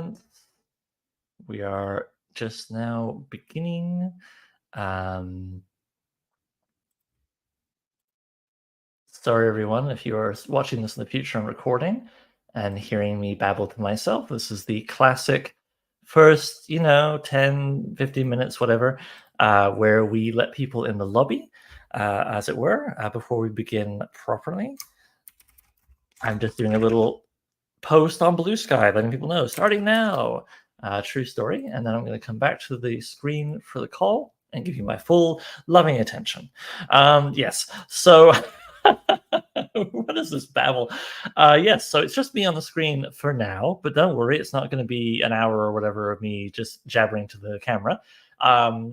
moment. We are just now beginning. Sorry, everyone, if you are watching this in the future and recording and hearing me babble to myself. This is the classic first, 10, 15 minutes, whatever, where we let people in the lobby, as it were, before we begin properly. I'm just doing a little post on Blue Sky, letting people know, starting now. True story. And then I'm going to come back to the screen for the call and give you my full loving attention. Yes. So what is this babble? Yes. So it's just me on the screen for now, but don't worry, it's not going to be an hour or whatever of me just jabbering to the camera.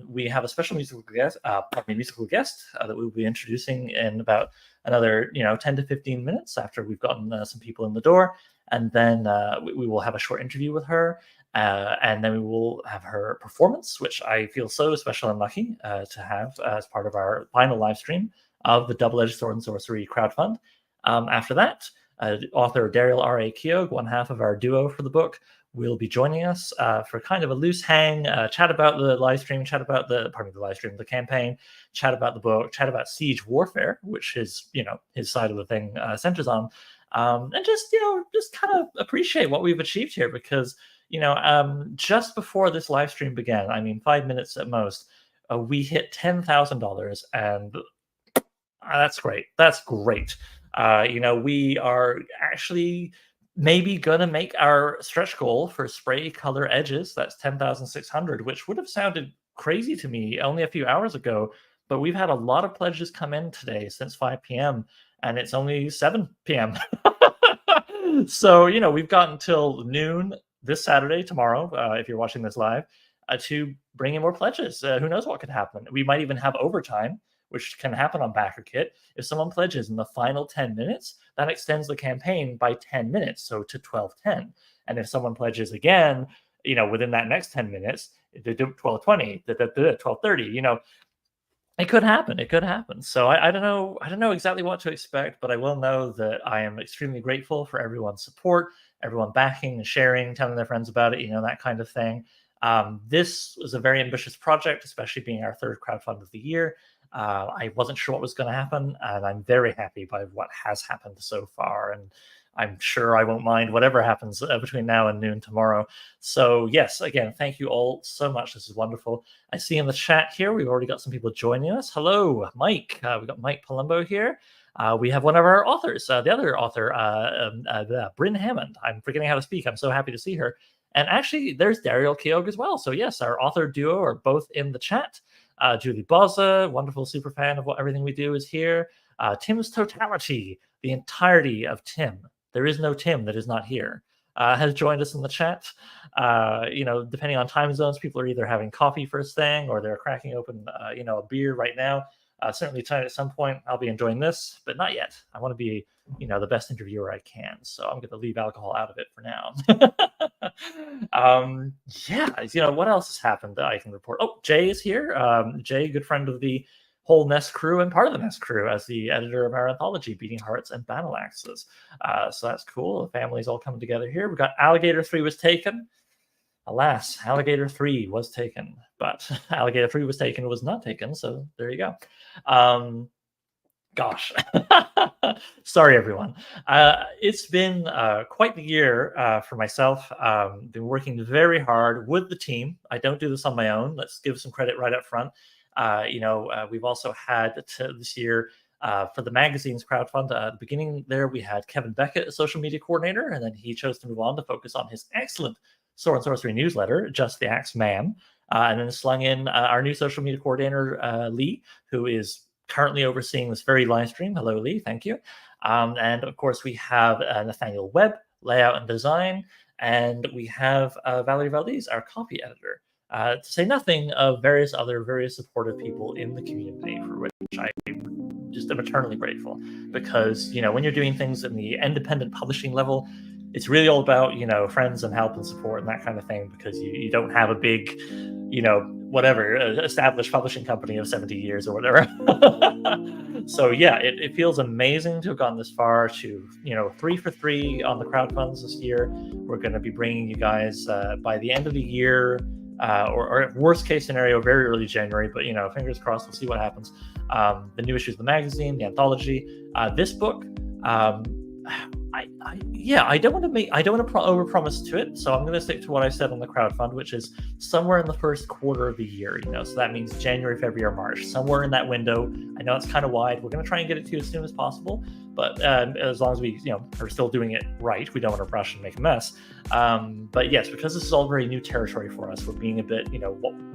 We have a special musical guest, that we'll be introducing in about another 10 to 15 minutes after we've gotten some people in the door. And then we will have a short interview with her, and then we will have her performance, which I feel so special and lucky to have as part of our final live stream of the Double-Edged Sword Sorcery crowdfund. After that, author Daryl R.A. Keogh, one half of our duo for the book, will be joining us for kind of a loose hang, chat about the live stream, the campaign, chat about the book, chat about siege warfare, which is, his side of the thing centers on. And just kind of appreciate what we've achieved here, because just before this live stream began, I mean 5 minutes at most, we hit $10,000, and that's great. That's great. We are actually maybe gonna make our stretch goal for spray color edges. That's 10,600, which would have sounded crazy to me only a few hours ago. But we've had a lot of pledges come in today since 5 p.m. and it's only 7 p.m. So, we've got until noon this Saturday, tomorrow, if you're watching this live, to bring in more pledges. Who knows what could happen? We might even have overtime, which can happen on BackerKit. If someone pledges in the final 10 minutes, that extends the campaign by 10 minutes, so to 12:10. And if someone pledges again, within that next 10 minutes, they do 12:20, 12:30, it could happen. It could happen. So I don't know. I don't know exactly what to expect, but I will know that I am extremely grateful for everyone's support, everyone backing and sharing, telling their friends about it, that kind of thing. This was a very ambitious project, especially being our third crowdfund of the year. I wasn't sure what was going to happen, and I'm very happy by what has happened so far. And I'm sure I won't mind whatever happens between now and noon tomorrow. So yes, again, thank you all so much. This is wonderful. I see in the chat here, we've already got some people joining us. Hello, Mike. We've got Mike Palumbo here. We have one of our authors, the other author, Bryn Hammond. I'm forgetting how to speak. I'm so happy to see her. And actually, there's Daryl Keogh as well. So yes, our author duo are both in the chat. Julie Bozza, wonderful super fan of everything we do, is here. Tim's Totality, the entirety of Tim. There is no Tim that is not here. Has joined us in the chat. Depending on time zones, people are either having coffee first thing or they're cracking open, a beer right now. Certainly tonight at some point I'll be enjoying this, but not yet. I want to be, the best interviewer I can. So I'm going to leave alcohol out of it for now. What else has happened that I can report? Oh, Jay is here. Jay, good friend of the whole Nest crew and part of the Nest crew as the editor of our anthology, Beating Hearts and Battle Axes. So that's cool. The family's all coming together here. We got Alligator 3 was taken. Alas, Alligator 3 was taken, but Alligator 3 was not taken. So there you go. Gosh, sorry, everyone. It's been quite the year for myself. Been working very hard with the team. I don't do this on my own. Let's give some credit right up front. We've also had this year for the magazine's crowdfund. At the beginning there, we had Kevin Beckett, a social media coordinator, and then he chose to move on to focus on his excellent Sword and Sorcery newsletter, Just the Axe Man, and then slung in our new social media coordinator, Lee, who is currently overseeing this very live stream. Hello, Lee. Thank you. And of course, we have Nathaniel Webb, layout and design, and we have Valerie Valdez, our copy editor. To say nothing of various other very supportive people in the community, for which I just am eternally grateful. Because when you're doing things in the independent publishing level, it's really all about, friends and help and support and that kind of thing, because you don't have a big, whatever, established publishing company of 70 years or whatever. So yeah, it feels amazing to have gotten this far, to 3 for 3 on the crowdfunds this year. We're going to be bringing you guys by the end of the year, or worst case scenario, very early January, but fingers crossed, we'll see what happens. The new issues of the magazine, the anthology, this book. I don't want to overpromise to it, so I'm going to stick to what I said on the crowdfund, which is somewhere in the first quarter of the year. So that means January, February, or March, somewhere in that window. I know it's kind of wide. We're going to try and get it to you as soon as possible, but as long as we are still doing it right, we don't want to rush and make a mess. But yes, because this is all very new territory for us, we're being a bit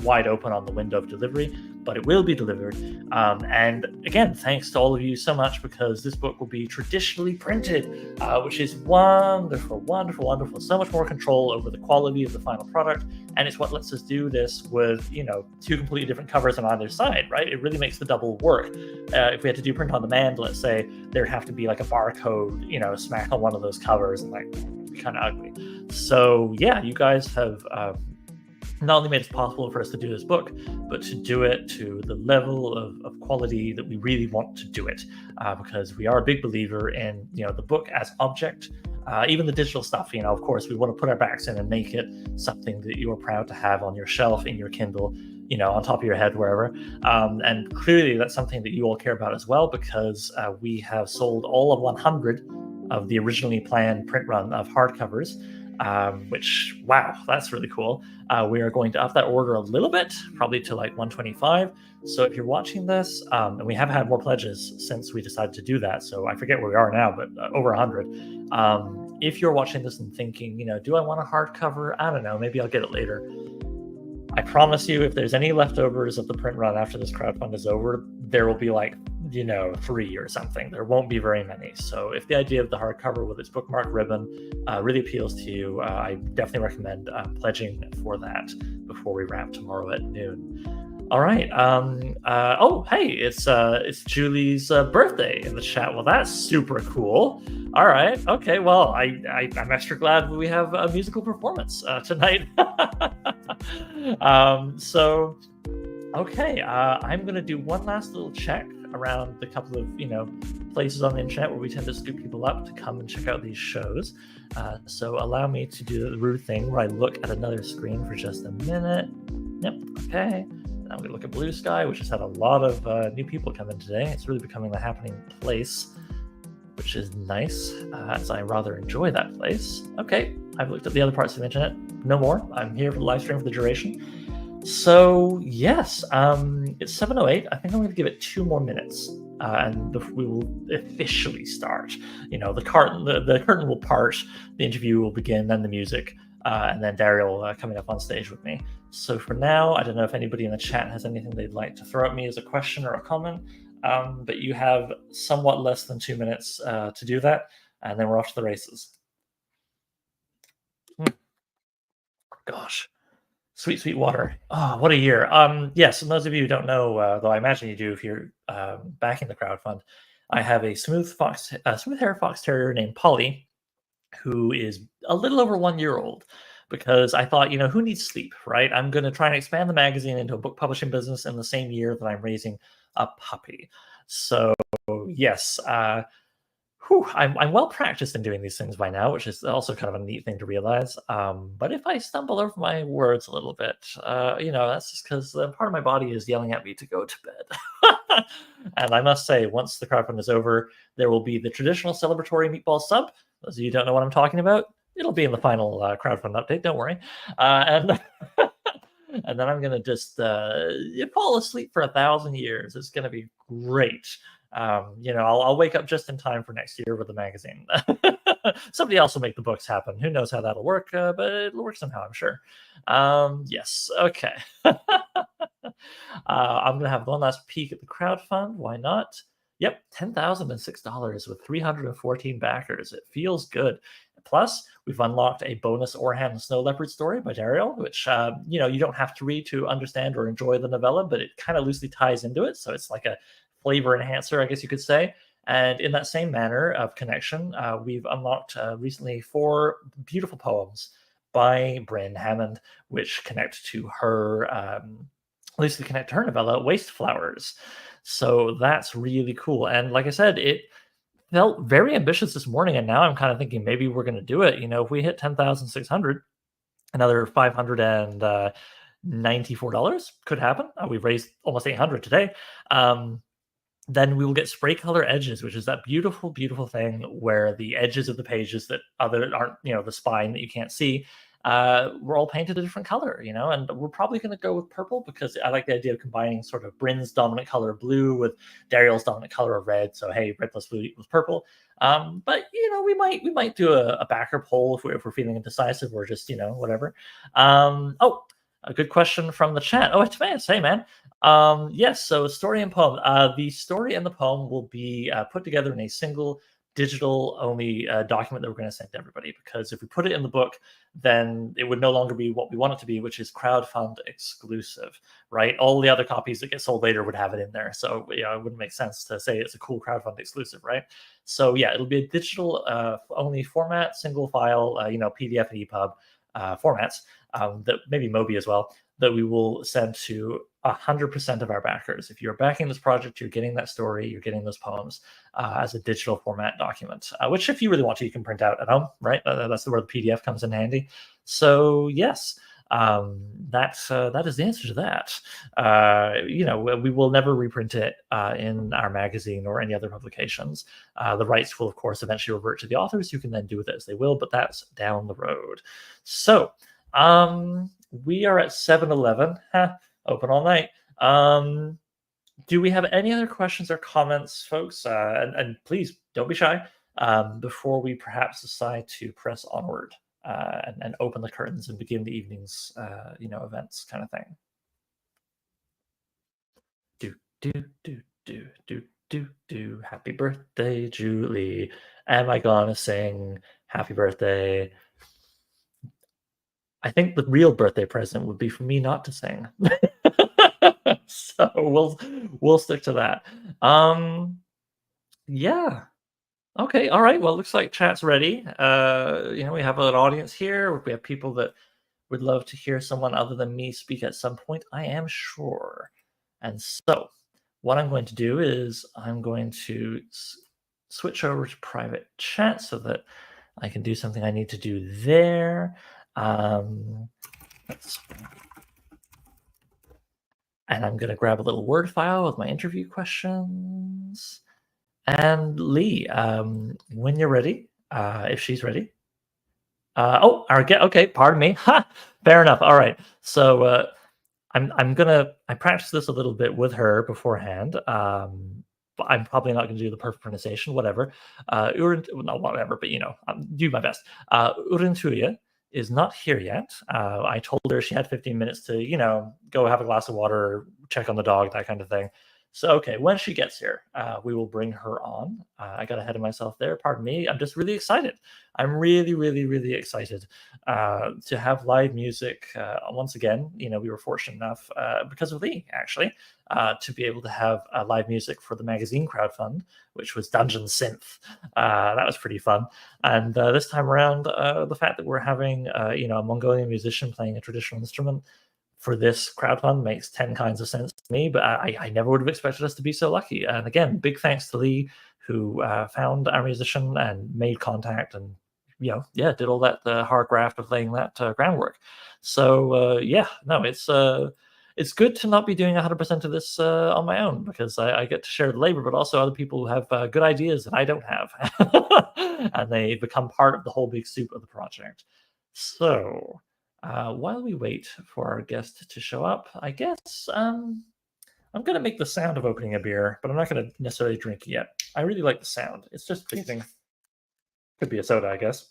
wide open on the window of delivery, but it will be delivered. And again, thanks to all of you so much, because this book will be traditionally printed, which is wonderful, wonderful, wonderful. So much more control over the quality of the final product, and it's what lets us do this with 2 completely different covers on either side, right? It really makes the double work. If we had to do print on demand, let's say, there'd have to be like a barcode, smack on one of those covers, and it'd be kind of ugly. So yeah, you guys have not only made it possible for us to do this book, but to do it to the level of quality that we really want to do it, because we are a big believer in the book as object. Even the digital stuff, of course, we want to put our backs in and make it something that you are proud to have on your shelf, in your Kindle, on top of your head, wherever. And clearly that's something that you all care about as well, because we have sold all of 100 of the originally planned print run of hardcovers, which, wow, that's really cool. We are going to up that order a little bit, probably to like 125. So if you're watching this, and we have had more pledges since we decided to do that, so I forget where we are now, but over 100. If you're watching this and thinking, do I want a hardcover? I don't know, maybe I'll get it later. I promise you, if there's any leftovers of the print run after this crowdfund is over, there will be like 3 or something. There won't be very many. So if the idea of the hardcover with its bookmark ribbon really appeals to you, I definitely recommend pledging for that before we wrap tomorrow at noon. All right. Oh, hey, it's Julie's birthday in the chat. Well, that's super cool. All right. Okay. Well, I'm extra glad we have a musical performance tonight. So, okay. I'm gonna do one last little check around the couple of places on the internet where we tend to scoop people up to come and check out these shows. So allow me to do the rude thing where I look at another screen for just a minute. Yep. Okay. I'm going to look at Blue Sky, which has had a lot of new people come in today. It's really becoming the happening place, which is nice, as I rather enjoy that place. Okay, I've looked at the other parts of the internet. No more. I'm here for the live stream for the duration. So, yes, it's 7:08. I think I'm going to give it 2 more minutes, and we will officially start. The curtain will part, the interview will begin, then the music. And then Daryl coming up on stage with me. So for now, I don't know if anybody in the chat has anything they'd like to throw at me as a question or a comment, but you have somewhat less than 2 minutes to do that, and then we're off to the races. Gosh, sweet, sweet water. Oh, what a year. Yes, and those of you who don't know, though I imagine you do if you're backing the crowdfund, I have a smooth hair fox terrier named Polly, who is a little over 1 year old, because I thought, who needs sleep, right? I'm going to try and expand the magazine into a book publishing business in the same year that I'm raising a puppy. So yes, I'm well practiced in doing these things by now, which is also kind of a neat thing to realize. But if I stumble over my words a little bit, that's just because part of my body is yelling at me to go to bed. And I must say, once the crowdfund is over, there will be the traditional celebratory meatball sub. Those of you who don't know what I'm talking about, it'll be in the final crowdfund update, don't worry. And and then I'm going to just fall asleep for 1,000 years. It's going to be great. I'll wake up just in time for next year with the magazine. Somebody else will make the books happen. Who knows how that'll work, but it'll work somehow, I'm sure. Yes, okay. I'm going to have one last peek at the crowdfund. Why not? Yep, $10,006 with 314 backers. It feels good. Plus, we've unlocked a bonus Orhan and Snow Leopard story by Daryl, which, you don't have to read to understand or enjoy the novella, but it kind of loosely ties into it. So it's like a flavor enhancer, I guess you could say. And in that same manner of connection, we've unlocked recently 4 beautiful poems by Bryn Hammond, which connect to her, loosely connect to her novella, Waste Flowers. So that's really cool. And like I said, it felt very ambitious this morning, and now I'm kind of thinking maybe we're going to do it. If we hit 10,600, another $594 could happen. We've raised almost 800 today. Then we will get spray color edges, which is that beautiful, beautiful thing where the edges of the pages that aren't, the spine that you can't see, we're all painted a different color, and we're probably going to go with purple because I like the idea of combining sort of Bryn's dominant color of blue with Dariel's dominant color of red. So hey, red plus blue equals purple. But we might do a backer poll if we're feeling indecisive or just whatever. Oh, a good question from the chat. Oh, it's Matt. Hey, man. Yes, so story and poem. The story and the poem will be put together in a single digital only document that we're going to send to everybody, because if we put it in the book, then it would no longer be what we want it to be, which is crowdfund exclusive, right? All the other copies that get sold later would have it in there. So it wouldn't make sense to say it's a cool crowdfund exclusive, right? So yeah, it'll be a digital only format, single file, PDF and EPUB formats, that maybe Mobi as well, that we will send to 100% of our backers. If you're backing this project, you're getting that story, you're getting those poems as a digital format document, which if you really want to, you can print out at home, right? That's where the PDF comes in handy. So yes, that is the answer to that. We will never reprint it in our magazine or any other publications. The rights will, of course, eventually revert to the authors, who can then do with it as they will, but that's down the road. So we are at 7-Eleven. Open all night. Do we have any other questions or comments, folks? And please don't be shy before we perhaps decide to press onward and open the curtains and begin the evening's events kind of thing. Do. Happy birthday, Julie. Am I gonna sing happy birthday? I think the real birthday present would be for me not to sing. So we'll stick to that. Yeah. Okay. All right. Well, it looks like chat's ready. We have an audience here. We have people that would love to hear someone other than me speak at some point, I am sure. And so what I'm going to do is I'm going to switch over to private chat so that I can do something I need to do there. And I'm going to grab a little Word file with my interview questions. And Lee, when you're ready, if she's ready. Okay, pardon me. Fair enough. All right. So I practiced this a little bit with her beforehand. But I'm probably not going to do the perfect pronunciation, whatever. Not whatever, but do my best. Uuriintuya is not here yet. I told her she had 15 minutes to, go have a glass of water, check on the dog, that kind of thing. So, okay, when she gets here, we will bring her on. I got ahead of myself there. Pardon me. I'm just really excited. I'm really, really, really excited to have live music once again. We were fortunate enough, because of Lee, actually, to be able to have live music for the magazine crowdfund, which was Dungeon Synth. That was pretty fun. And this time around, the fact that we're having, a Mongolian musician playing a traditional instrument for this crowdfund makes 10 kinds of sense to me, but I never would have expected us to be so lucky. And again, big thanks to Lee, who found our musician and made contact and, did all that hard graft of laying that groundwork. So, it's good to not be doing 100% of this on my own, because I get to share the labor, but also other people who have good ideas that I don't have. And they become part of the whole big soup of the project. So while we wait for our guest to show up, I guess I'm going to make the sound of opening a beer, but I'm not going to necessarily drink it yet. I really like the sound. It's just pleasing. Could be a soda, I guess.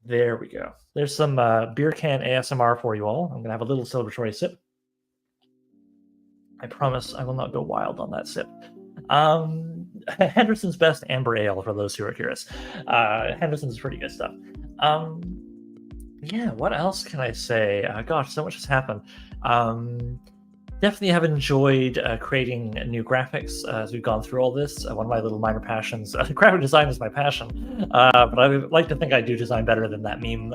There we go. There's some beer can ASMR for you all. I'm going to have a little celebratory sip. I promise I will not go wild on that sip. Henderson's Best Amber Ale, for those who are curious. Henderson's pretty good stuff. What else can I say? Gosh, so much has happened. definitely have enjoyed creating new graphics as we've gone through all this. One of my little minor passions, graphic design is my passion, but I would like to think I do design better than that meme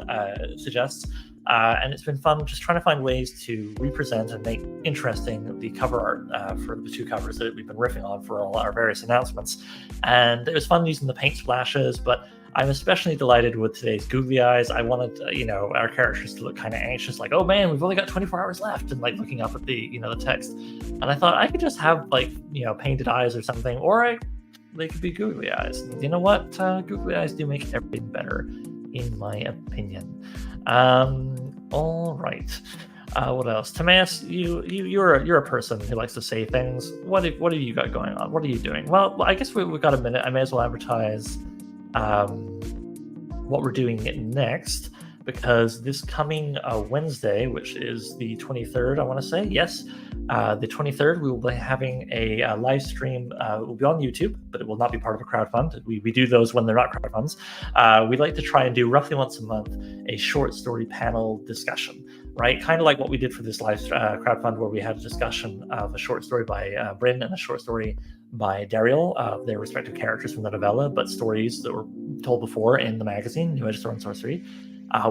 suggests. And it's been fun just trying to find ways to represent and make interesting the cover art for the two covers that we've been riffing on for all our various announcements. And it was fun using the paint splashes, but I'm especially delighted with today's googly eyes. I wanted, our characters to look kind of anxious, like, oh man, we've only got 24 hours left, and like looking up at the, the text. And I thought I could just have like, painted eyes or something, or they could be googly eyes. And you know what? Googly eyes do make everything better, in my opinion. All right. What else? Timaeus, you're a person who likes to say things. What have you got going on? What are you doing? Well, I guess we've got a minute. I may as well advertise what we're doing next, because this coming Wednesday, which is the 23rd, I want to say, yes, the 23rd, we will be having a live stream. It will be on YouTube, but it will not be part of a crowdfund. We do those when they're not crowdfunds. We like to try and do roughly once a month a short story panel discussion, right? Kind of like what we did for this live crowdfund, where we had a discussion of a short story by Bryn and a short story by Daryl, their respective characters from the novella, but stories that were told before in the magazine, New Age of Sword Sorcery.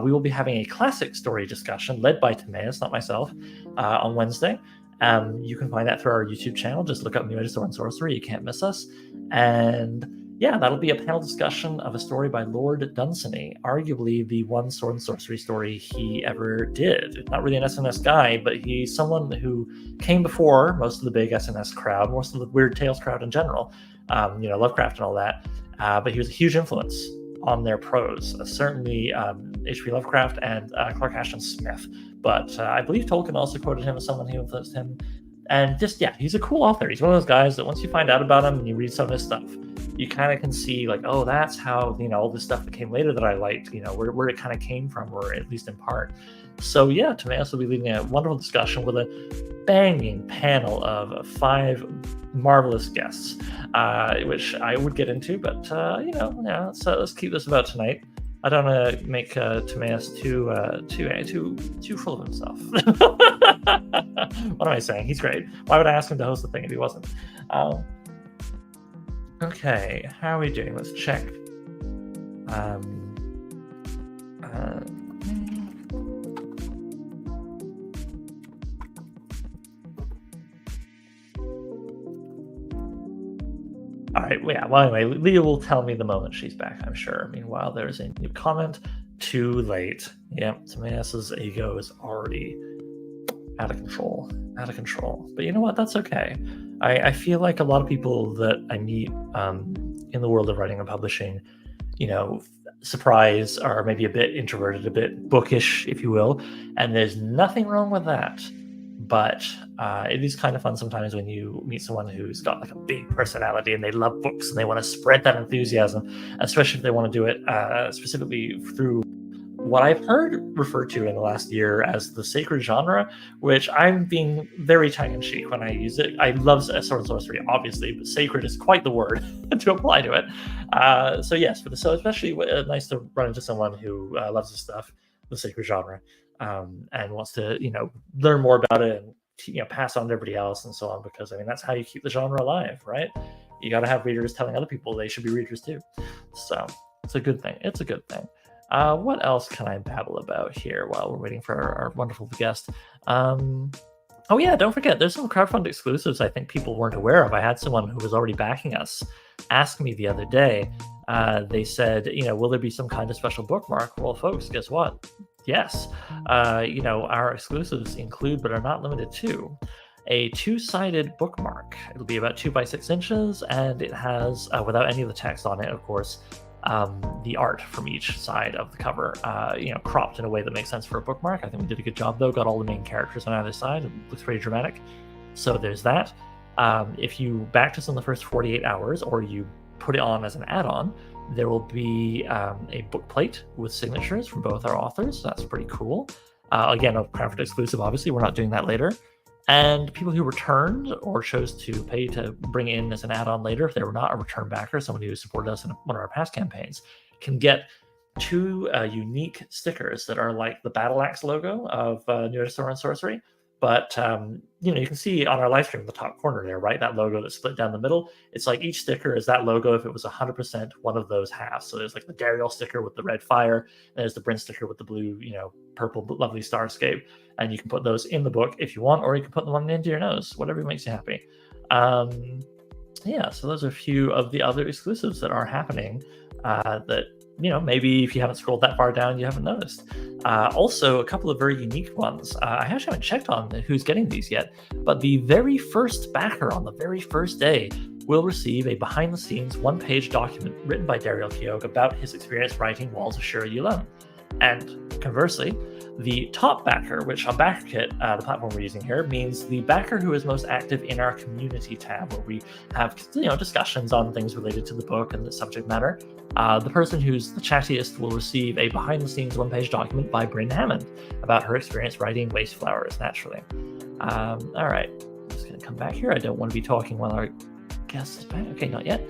We will be having a classic story discussion led by Timaeus, not myself, on Wednesday. You can find that through our YouTube channel. Just look up New Age of Sword Sorcery. You can't miss us. And yeah, that'll be a panel discussion of a story by Lord Dunsany, arguably the one sword and sorcery story he ever did. Not really an SNS guy, but he's someone who came before most of the big SNS crowd, most of the Weird Tales crowd in general, Lovecraft and all that. But he was a huge influence on their prose, certainly H.P. Lovecraft and Clark Ashton Smith. But I believe Tolkien also quoted him as someone who influenced him. And just, yeah, he's a cool author. He's one of those guys that once you find out about him and you read some of his stuff, you kind of can see like, oh, that's how, all this stuff that came later that I liked, where it kind of came from, or at least in part. So yeah, Timaeus will be leading a wonderful discussion with a banging panel of 5 marvelous guests, which I would get into, but so let's keep this about tonight. I don't want to make Timaeus too full of himself. What am I saying? He's great. Why would I ask him to host the thing if he wasn't? Okay, how are we doing? Let's check. All right, yeah, well, anyway, Leah will tell me the moment she's back, I'm sure. Meanwhile, there's a new comment. Too late. Yep, Timaeus's ego is already out of control. But you know what? That's okay. I feel like a lot of people that I meet in the world of writing and publishing, surprise, are maybe a bit introverted, a bit bookish, if you will, and there's nothing wrong with that. But it is kind of fun sometimes when you meet someone who's got like a big personality and they love books and they want to spread that enthusiasm, especially if they want to do it specifically through what I've heard referred to in the last year as the sacred genre, which I'm being very tongue-in-cheek when I use it. I love sword and sorcery, obviously, but sacred is quite the word to apply to it. So yes, so especially nice to run into someone who loves this stuff, the sacred genre, and wants to learn more about it and pass on to everybody else and so on, because that's how you keep the genre alive, right? You got to have readers telling other people they should be readers too. So it's a good thing. What else can I babble about here while we're waiting for our wonderful guest? Oh yeah, don't forget, there's some crowdfund exclusives I think people weren't aware of. I had someone who was already backing us ask me the other day. They said, will there be some kind of special bookmark? Well, folks, guess what? Yes. Our exclusives include, but are not limited to, a 2-sided bookmark. It'll be about 2 by 6 inches, and it has, without any of the text on it, of course, the art from each side of the cover, cropped in a way that makes sense for a bookmark. I think we did a good job, though. Got all the main characters on either side. It looks pretty dramatic. So there's that. If you backed us in the first 48 hours, or you put it on as an add-on, there will be a book plate with signatures from both our authors. So that's pretty cool. Again, a crowdfund exclusive, obviously. We're not doing that later. And people who returned or chose to pay to bring in as an add-on later, if they were not a return backer, someone who supported us in one of our past campaigns, can get 2 unique stickers that are like the battle axe logo of New Age of Sword and Sorcery, But you know, you can see on our live stream in the top corner there, right? That logo that's split down the middle. It's like each sticker is that logo if it was 100% one of those halves. So there's like the Dariel sticker with the red fire, and there's the Bryn sticker with the blue, you know, purple, lovely starscape. And you can put those in the book if you want, or you can put them on the end of your nose, whatever makes you happy. Yeah, so those are a few of the other exclusives that are happening that, you know, maybe if you haven't scrolled that far down, you haven't noticed. Also, a couple of very unique ones. I actually haven't checked on who's getting these yet, but the very first backer on the very first day will receive a behind-the-scenes one-page document written by Dariel Keogh about his experience writing Walls of Shura Yulon. And conversely, the top backer, which on BackerKit, the platform we're using here, means the backer who is most active in our community tab, where we have, you know, discussions on things related to the book and the subject matter. The person who's the chattiest will receive a behind-the-scenes one-page document by Bryn Hammond about her experience writing Waste Flowers, naturally. All right, I'm just going to come back here. I don't want to be talking while our guest is back. Okay, not yet.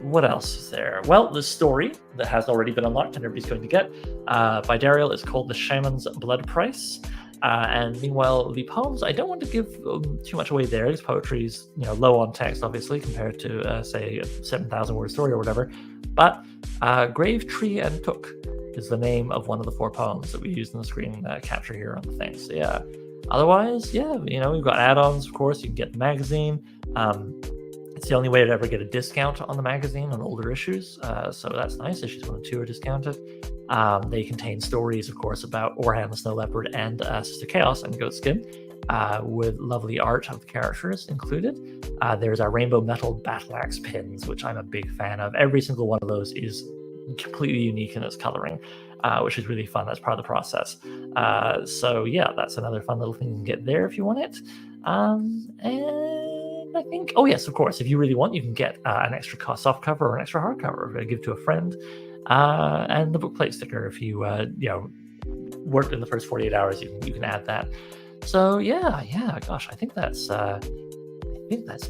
What else is there? Well, the story that has already been unlocked and everybody's going to get by Dariel is called The Shaman's Blood Price. And meanwhile, the poems, I don't want to give too much away there, because poetry's, you know, low on text, obviously, compared to, say, a 7,000 word story or whatever. But Grave, Tree, and Took is the name of one of the 4 poems that we used in the screen capture here on the thing. So yeah, otherwise, yeah, you know, we've got add-ons, of course. You can get the magazine. It's the only way to ever get a discount on the magazine on older issues, so that's nice. Issues 1 and 2 are discounted. They contain stories, of course, about Orhan the Snow Leopard and Sister Chaos and Goatskin, with lovely art of the characters included. There's our Rainbow Metal Battle Axe pins, which I'm a big fan of. Every single one of those is completely unique in its coloring, which is really fun. That's part of the process. So yeah, that's another fun little thing you can get there if you want it. And I think, oh yes, of course, if you really want, you can get an extra soft cover or an extra hardcover, give to a friend, and the book plate sticker. If you you know, worked in the first 48 hours, you can add that. So yeah, gosh, I think that's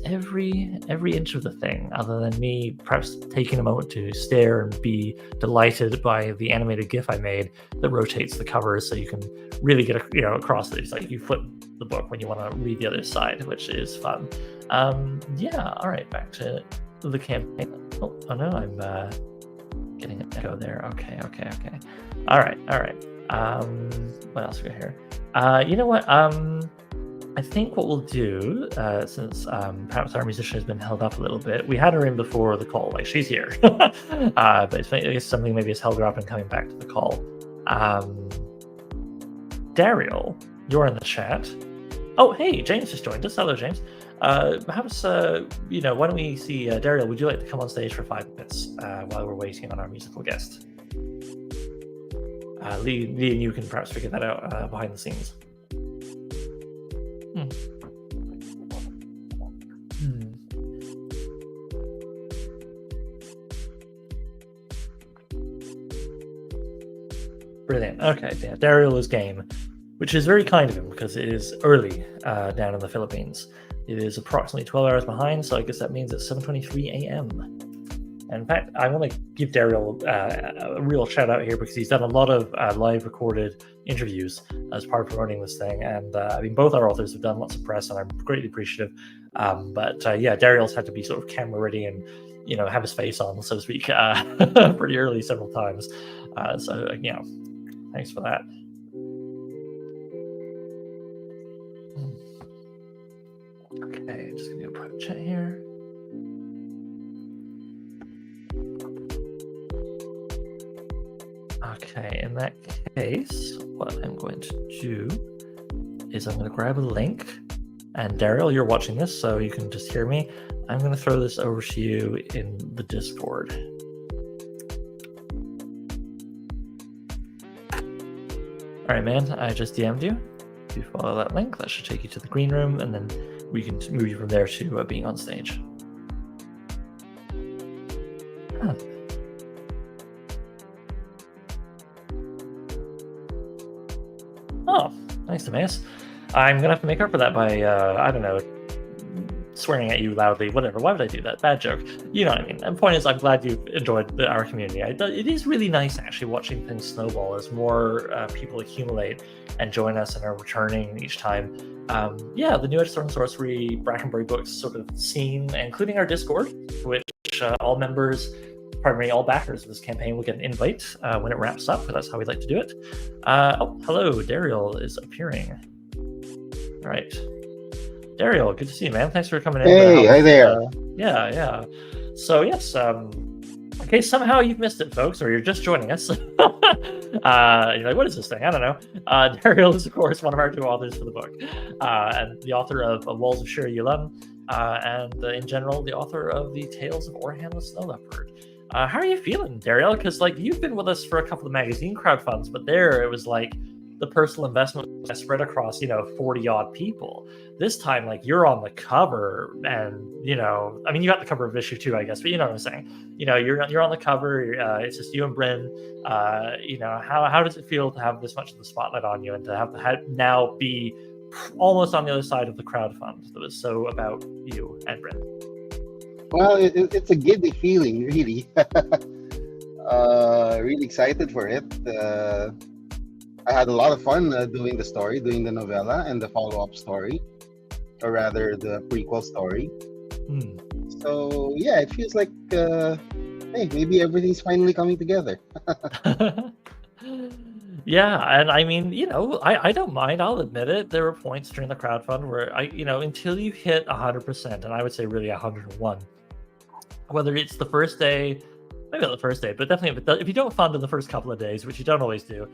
every inch of the thing, other than me perhaps taking a moment to stare and be delighted by the animated GIF I made that rotates the covers, so you can really get across it. It's like you flip the book when you want to read the other side, which is fun. Yeah, all right, back to the campaign. Oh no, I'm getting an echo there. Okay. All right. What else we got here? You know what? I think what we'll do, since perhaps our musician has been held up a little bit, we had her in before the call, like she's here, but it's something maybe has held her up and coming back to the call. Dariel, you're in the chat. Oh, hey, James just joined us. Hello, James. Perhaps, why don't we see Dariel? Would you like to come on stage for 5 minutes while we're waiting on our musical guest? Lee and you can perhaps figure that out behind the scenes. Brilliant. Okay, yeah, Dariel is game, which is very kind of him because it is early down in the Philippines. It is approximately 12 hours behind, so I guess that means it's 7:23 a.m. And in fact, I want to give Dariel a real shout out here because he's done a lot of live recorded interviews as part of promoting this thing. And I mean, both our authors have done lots of press, and I'm greatly appreciative. But yeah, Dariel's had to be sort of camera ready and, have his face on, so to speak, pretty early several times. So, thanks for that. Okay, just gonna do a private chat here. Okay, in that case, what I'm going to do is I'm going to grab a link. And Dariel, you're watching this, so you can just hear me. I'm going to throw this over to you in the Discord. All right, man, I just DM'd you. If you follow that link, that should take you to the green room, and then we can move you from there to being on stage. Huh. Oh, nice, Timaeus. I'm going to have to make up for that by, I don't know, swearing at you loudly, whatever. Why would I do that? Bad joke. You know what I mean. And the point is, I'm glad you've enjoyed our community. It is really nice actually watching things snowball as more people accumulate and join us and are returning each time. Yeah, the New Age Sword Sorcery Brackenbury Books sort of scene, including our Discord, which all members, pardon me, all backers of this campaign will get an invite when it wraps up. That's how we like to do it. Oh, hello, Dariel is appearing. All right. Dariel, good to see you, man. Thanks for coming in. Hey, hi there. Yeah. So, yes, okay, somehow you've missed it, folks, or you're just joining us. You're like, what is this thing? I don't know. Dariel is, of course, one of our two authors for the book, and the author of Walls of Shir Yulan, and in general, the author of the Tales of Orhan the Snow Leopard. How are you feeling, Dariel? Because, like, you've been with us for a couple of magazine crowdfunds, but there it was like the personal investment spread across 40-odd people. This time, like, you're on the cover, and I mean, you got the cover of issue 2, I guess, but you know what I'm saying. You're on the cover. It's just you and Bryn. How does it feel to have this much of the spotlight on you, and to have now be almost on the other side of the crowdfund that was so about you and Bryn? Well, it's a giddy feeling, really. Really excited for it. I had a lot of fun doing the novella and the follow-up story, or rather the prequel story. So yeah, it feels like hey, maybe everything's finally coming together. Yeah, and I mean, I don't mind. I'll admit it. There were points during the crowdfund where until you hit 100%, and I would say really 101, whether it's the first day, maybe not the first day, but definitely if you don't fund in the first couple of days, which you don't always do,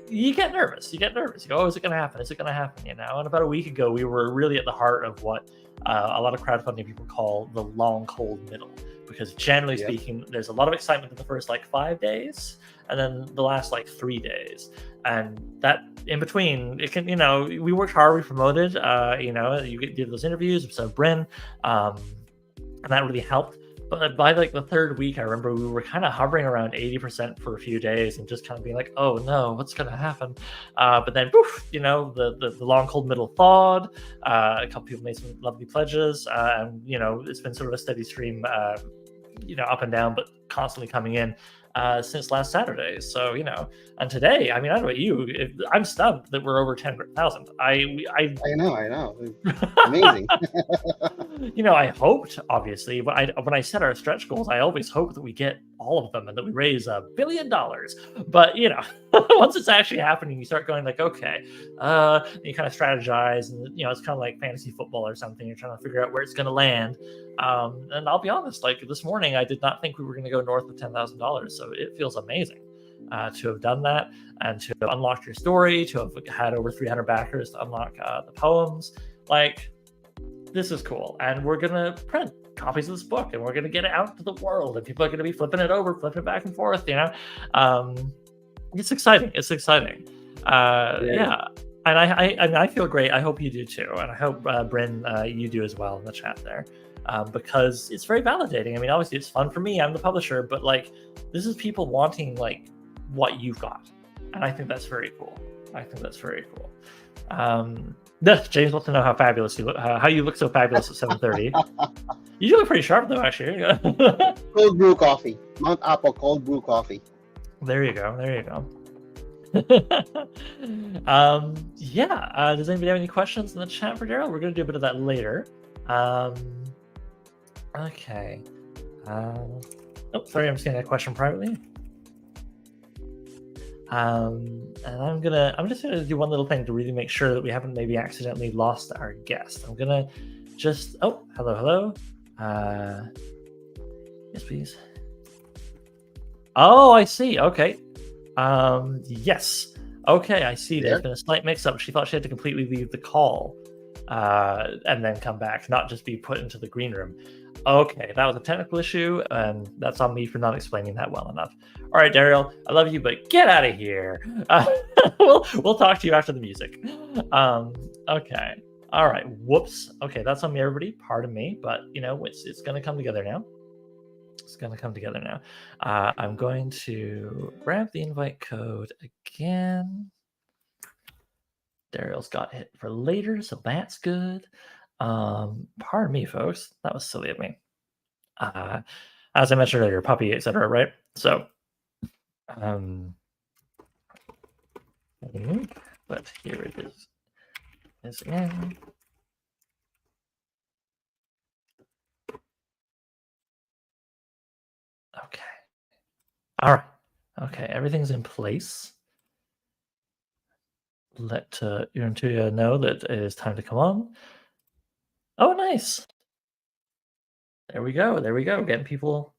you get nervous. You go, oh, is it going to happen? Is it going to happen? And about a week ago, we were really at the heart of what a lot of crowdfunding people call the long cold middle, because generally speaking, there's a lot of excitement in the first 5 days, and then the last 3 days, and that in between, it can, we worked hard, we promoted, you did those interviews with Bryn, and that really helped. But by the third week, I remember we were kind of hovering around 80% for a few days, and just kind of being like, oh no, what's going to happen? But then, poof, the long cold middle thawed. A couple people made some lovely pledges, and it's been sort of a steady stream, up and down, but constantly coming in since last Saturday. So, and today, I mean, I don't know about you, I'm stunned that we're over 10,000. I know. It's amazing. I hoped, obviously, but when I set our stretch goals, I always hope that we get all of them and that we raise $1 billion. But once it's actually happening, you start going like, okay, you kind of strategize, and it's kind of like fantasy football or something. You're trying to figure out where it's going to land. And I'll be honest, this morning, I did not think we were going to go north of $10,000. So it feels amazing to have done that, and to have unlocked your story, to have had over 300 backers to unlock the poems. This is cool, and we're gonna print copies of this book, and we're gonna get it out to the world, and people are gonna be flipping it back and forth. It's exciting. Yeah. And I feel great. I hope you do too, and I hope Bryn, you do as well in the chat there, because it's very validating. I mean, obviously it's fun for me. I'm the publisher, but this is people wanting what you've got, and I think that's very cool. James wants to know how fabulous you look. How you look so fabulous at 7:30. You look pretty sharp though, actually. Cold brew coffee, Mount Apple cold brew coffee. There you go. Yeah. Does anybody have any questions in the chat for Daryl? We're going to do a bit of that later. Okay. Oh, sorry, I'm just getting a question privately. And I'm just gonna do one little thing to really make sure that we haven't maybe accidentally lost our guest. I'm gonna just hello. Yes, please. Oh, I see. Okay. Yes. Okay, I see. There's been a slight mix-up. She thought she had to completely leave the call, and then come back, not just be put into the green room. Okay, that was a technical issue, and that's on me for not explaining that well enough. All right, Daryl, I love you, but get out of here. We'll talk to you after the music. Okay. All right. Whoops. Okay, that's on me, everybody. Pardon me, but it's going to come together now. I'm going to grab the invite code again. Daryl's got it for later, so that's good. Pardon me, folks. That was silly of me. As I mentioned earlier, puppy, etc. Right? So, but here it is. Is in. Okay. All right. Okay, everything's in place. Let Uuriintuya know that it is time to come on. Oh, nice. There we go. There we go. Getting people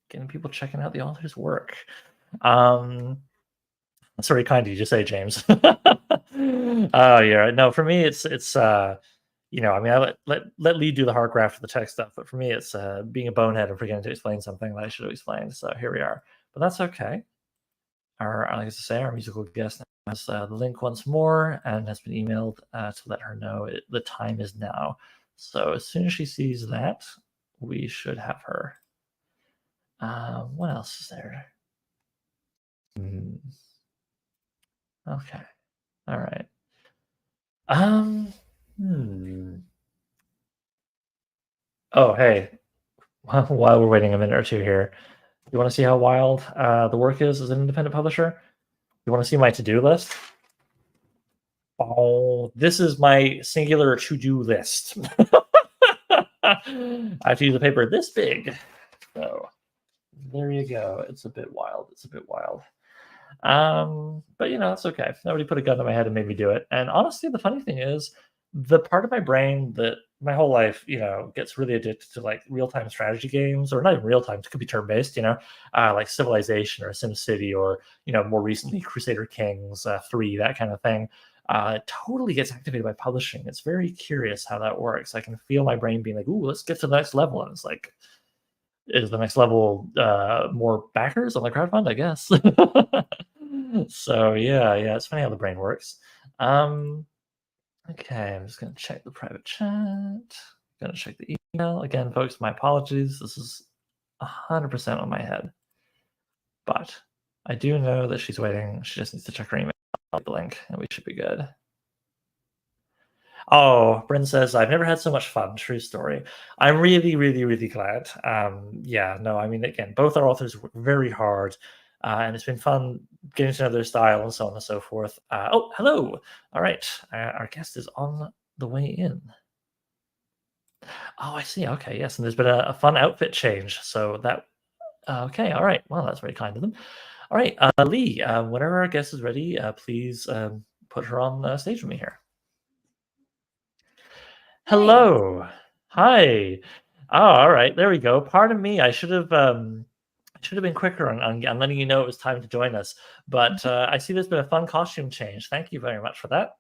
checking out the author's work. That's very kind of you to say, James. Oh yeah. No, for me it's you know, I mean, I let Lee do the hard graft of the tech stuff, but for me it's being a bonehead and forgetting to explain something that I should have explained. So here we are. But that's okay. Our, like I say, our musical guest has the link once more and has been emailed to let her know the time is now. So as soon as she sees that, we should have her. What else is there? Okay. All right. Oh, hey. While we're waiting a minute or two here, you want to see how wild the work is as an independent publisher? You want to see my to-do list? Oh, this is my singular to-do list. I have to use a paper this big. So there you go. It's a bit wild. It's a bit wild. But you know, it's okay. Nobody put a gun to my head and made me do it. And honestly, the funny thing is, the part of my brain that my whole life, you know, gets really addicted to like real-time strategy games, or not even real-time, it could be turn-based, you know, like Civilization or SimCity, or, you know, more recently Crusader Kings 3, that kind of thing. It totally gets activated by publishing. It's very curious how that works. I can feel my brain being like, ooh, let's get to the next level. And it's like, is the next level more backers on the crowdfund? I guess. So yeah, it's funny how the brain works. Okay, I'm just gonna check the private chat. Gonna check the email again, folks. My apologies. This is 100% on my head, but I do know that she's waiting. She just needs to check her email link, and we should be good. Oh, Bryn says, I've never had so much fun. True story. I'm really, really, really glad. Yeah, no, I mean, again, both our authors work very hard, and it's been fun getting to know their style and so on and so forth. Oh, hello. All right. Our guest is on the way in. Oh, I see. Okay, yes. And there's been a fun outfit change. So that, okay. All right. Well, that's very kind of them. All right. Lee, whenever our guest is ready, please put her on stage with me here. Hello. Hi. Oh, all right. There we go. Pardon me. I should have been quicker on letting you know it was time to join us. But I see there's been a fun costume change. Thank you very much for that.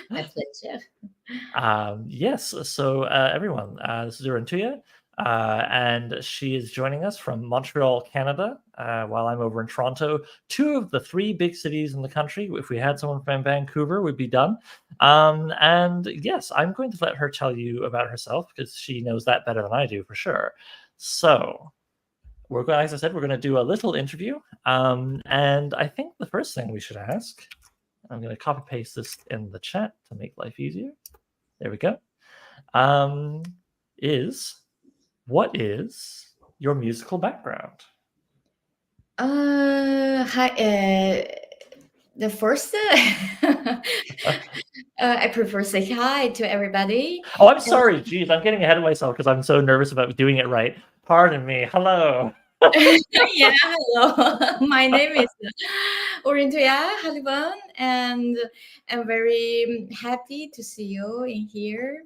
My pleasure. Yes. So everyone, this is Uuriintuya, and she is joining us from Montreal, Canada, while I'm over in Toronto. 2 of the 3 big cities in the country. If we had someone from Vancouver, we'd be done. And yes, I'm going to let her tell you about herself because she knows that better than I do for sure. So we're going, as I said, we're going to do a little interview. And I think the first thing we should ask, I'm going to copy paste this in the chat to make life easier. There we go. What is your musical background? Hi. The first, I prefer to say hi to everybody. Oh, I'm sorry. Geez, I'm getting ahead of myself because I'm so nervous about doing it right. Pardon me. Hello. Yeah, hello. My name is Uuriintuya, Khalivan, and I'm very happy to see you in here.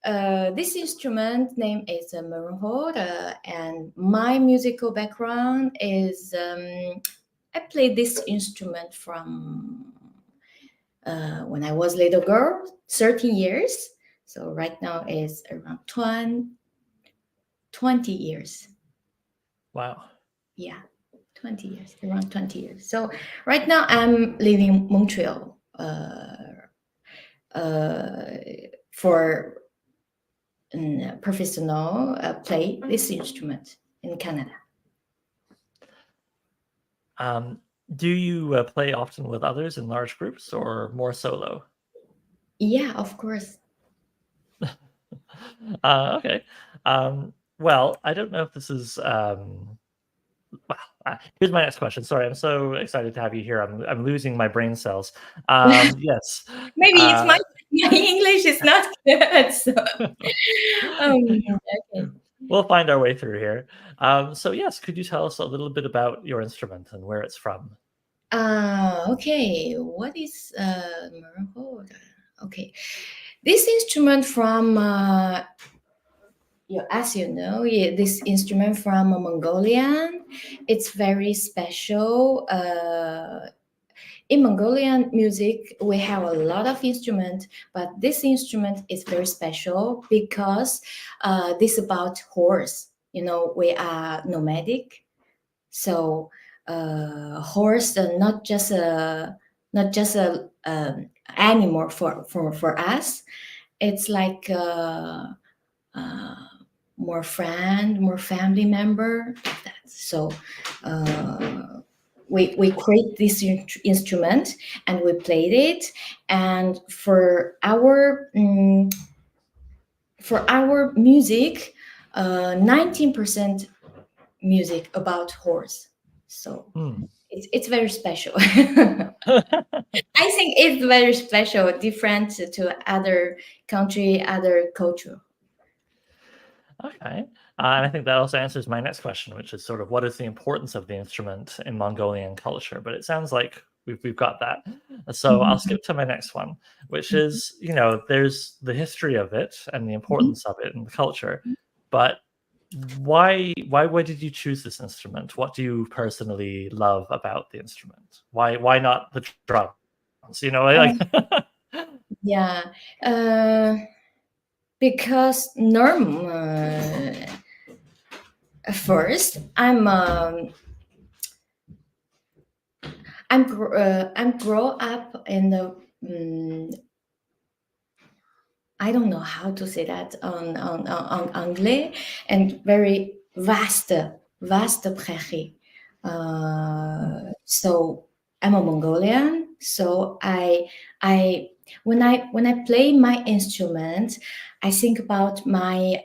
This instrument name is Maroon, and my musical background is I played this instrument from when I was little girl, 13 years. So right now is around 20 years. Wow. Yeah, 20 years, around 20 years. So right now I'm living in Montreal for professional play this instrument in Canada. Do you play often with others in large groups or more solo? Yeah, of course. Okay. Well, I don't know if this is. Well, here's my next question. Sorry, I'm so excited to have you here. I'm losing my brain cells. Yes. Maybe it's my English is not good. So, okay. We'll find our way through here. So yes, could you tell us a little bit about your instrument and where it's from? Okay. What is Merhode? Okay. This instrument from as you know, this instrument from Mongolian, it's very special. In Mongolian music, we have a lot of instruments, but this instrument is very special because this about horse. We are nomadic, so horse not just a animal for us. It's like uh, more friend, more family member, like that. So we create this instrument and we played it. And for our music, 19% music about horse. So it's very special. I think it's very special, different to other country, other culture. Okay. And I think that also answers my next question, which is sort of what is the importance of the instrument in Mongolian culture? But it sounds like we've got that. So I'll skip to my next one, which is, there's the history of it and the importance of it in the culture. But why did you choose this instrument? What do you personally love about the instrument? Why not the drums? Yeah. Because first I'm grow up in the I don't know how to say that on anglais, and very vast prairie. So I'm a Mongolian. So I when I play my instrument, I think about my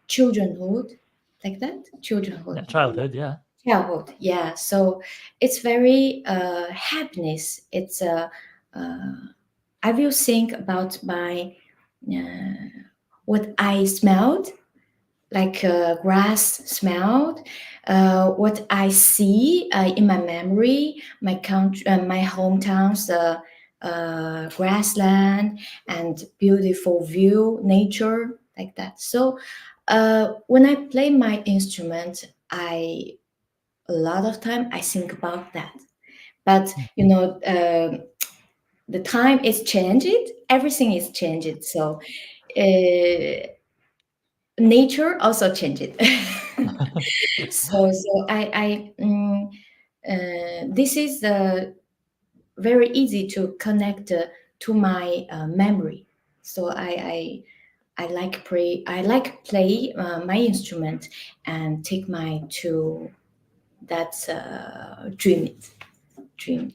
childhood, like that. Childhood. Childhood, yeah. Childhood, yeah. So it's very happiness. It's I will think about my what I smelled, like grass smelled, what I see in my memory, my country, my hometown's grassland and beautiful view, nature, like that. So when I play my instrument, a lot of time I think about that. But the time is changed, everything is changed. So nature also changed. So this is very easy to connect to my memory. So I like play my instrument and take my to that's dreamed.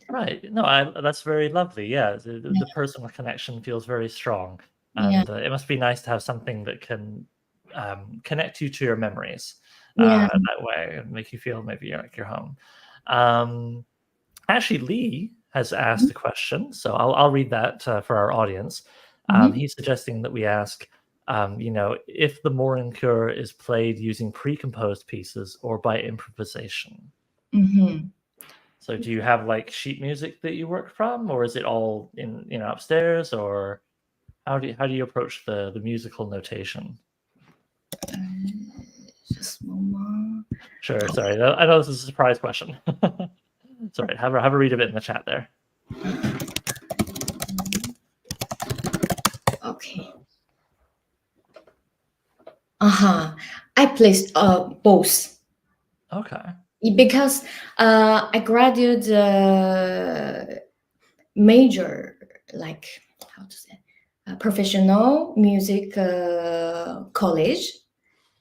Right. No, that's very lovely. Yeah, the personal connection feels very strong, Yeah. and it must be nice to have something that can connect you to your memories Yeah. that way and make you feel maybe like you're home. Actually, Lee has asked a question, so I'll read that for our audience. He's suggesting that we ask, if the Morinkur is played using pre-composed pieces or by improvisation. So do you have like sheet music that you work from, or is it all in upstairs, or how do you approach the musical notation? Just a moment. Sure. Sorry, I know this is a surprise question. Sorry, have a read of it in the chat there. Okay. I placed both. Okay. Because I graduated major, like how to say, professional music college.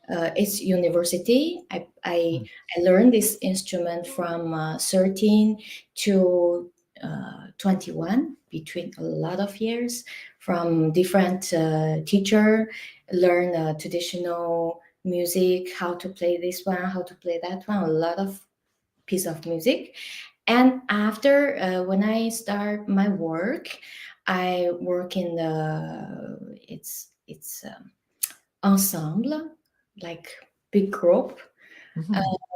It's university. I learned this instrument from 13 to 21. between a lot of years from different teacher, learn traditional music, how to play this one, how to play that one, a lot of piece of music. And after when I start my work, I work in the it's ensemble, like big group.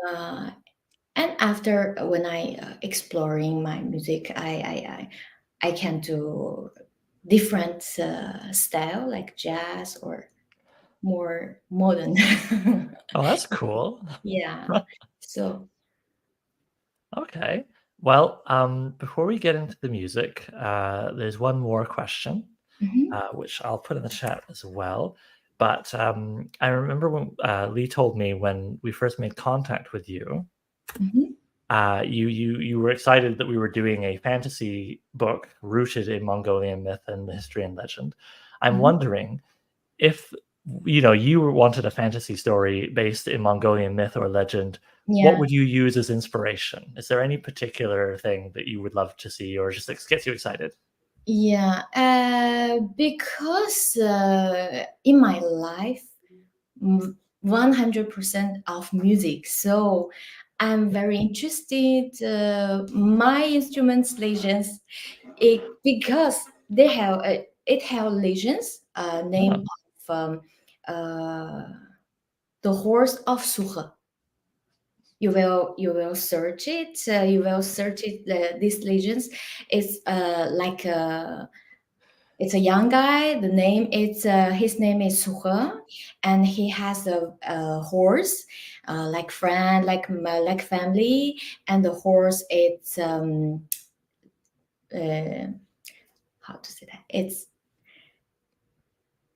Uh, and after when I exploring my music, I can do different style like jazz or more modern. Oh, that's cool. Yeah. So. Okay. Well, before we get into the music, there's one more question, Mhm, which I'll put in the chat as well. But I remember when Lee told me when we first made contact with you, mhm. you were excited that we were doing a fantasy book rooted in Mongolian myth and history and legend. I'm Mhm. wondering if you wanted a fantasy story based in Mongolian myth or legend, what Yeah. would you use as inspiration? Is there any particular thing that you would love to see or just gets you excited? Yeah, because in my life, 100% of music. So I'm very interested. My instruments legends, because they have it have legends. Name Oh, of uh, the horse of Suche. You will search it. You will search it. These legends. It's like a. It's a young guy. The name it's his name is Suhe, and he has a horse, like friend, like family, and the horse it's uh, how to say that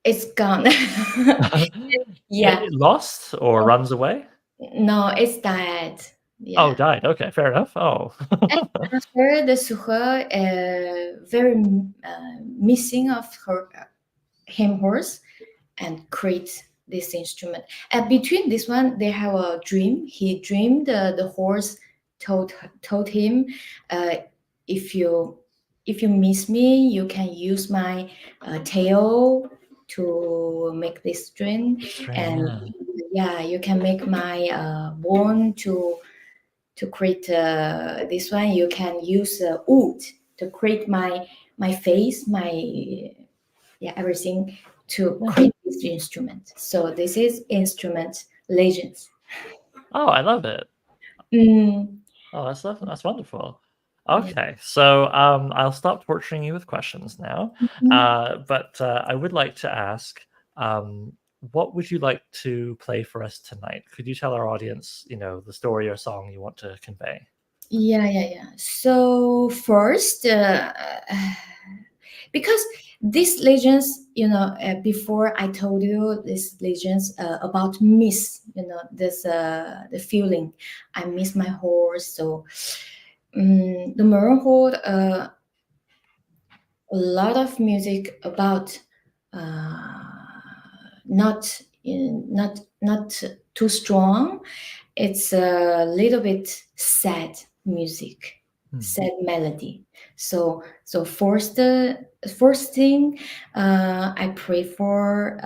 it's gone. Yeah, it lost or runs away? no, it's died. Oh, Yeah, died. Okay, fair enough. Oh, and after the Suhe, very missing of him horse and create this instrument. And between this one, they have a dream. He dreamed the horse told him, uh, if you miss me, you can use my tail to make this string, string. and Yeah. yeah, you can make my bone to create this one. You can use wood to create my face, my yeah everything to Yeah. create this instrument. So this is instrument legends. Oh, I love it. Mm, Oh, that's wonderful. yeah. Okay, so I'll stop torturing you with questions now, Mhm. but I would like to ask, what would you like to play for us tonight? Could you tell our audience, the story or song you want to convey? Yeah. So first, because these legends, before I told you these legends about miss, this the feeling I miss my horse. So the Murrenhold, a lot of music about uh, not too strong. It's a little bit sad music, sad melody. So first thing, I pray for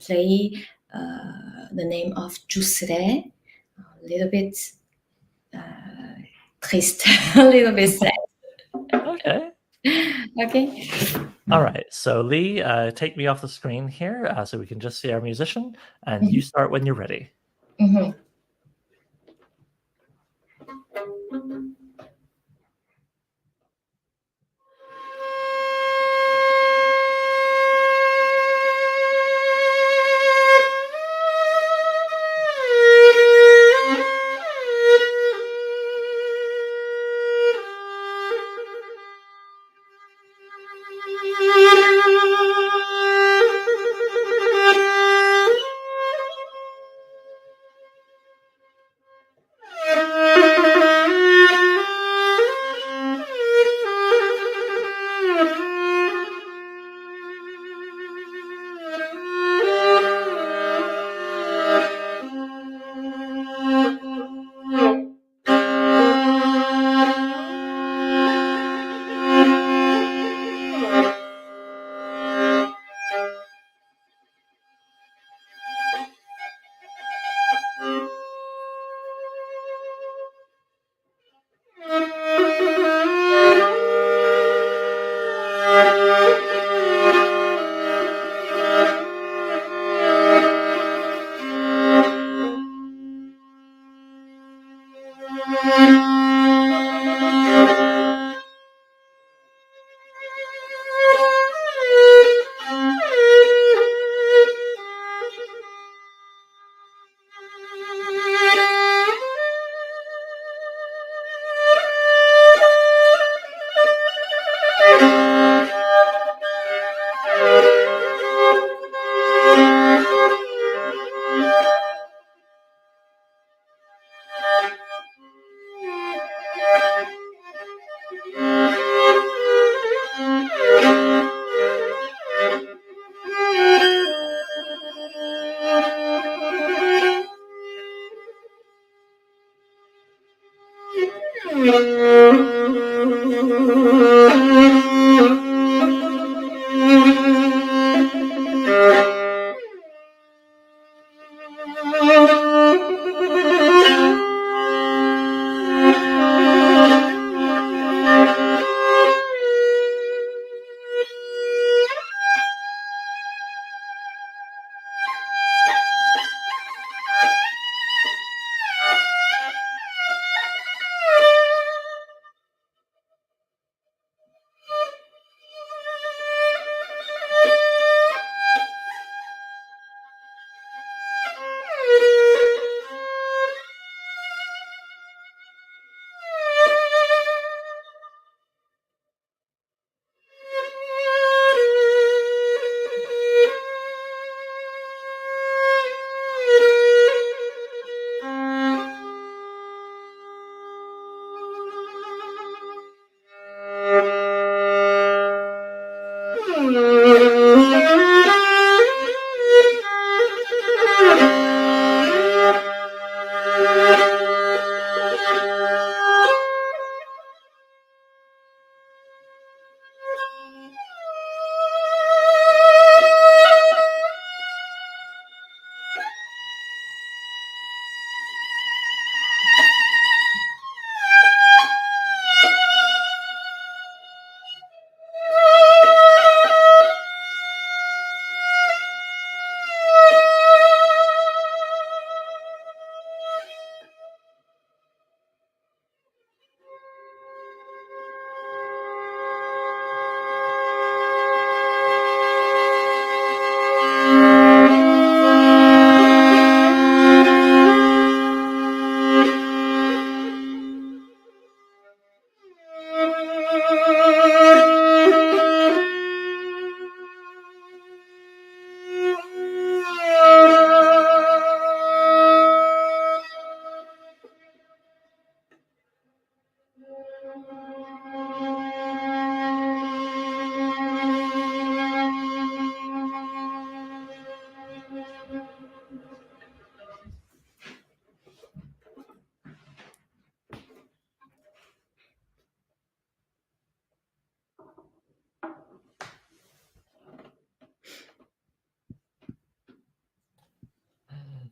play the name of Jusre, a little bit triste, a little bit sad. Okay. Okay. All right. So Lee, take me off the screen here, so we can just see our musician, and you Mhm. start when you're ready. Mhm.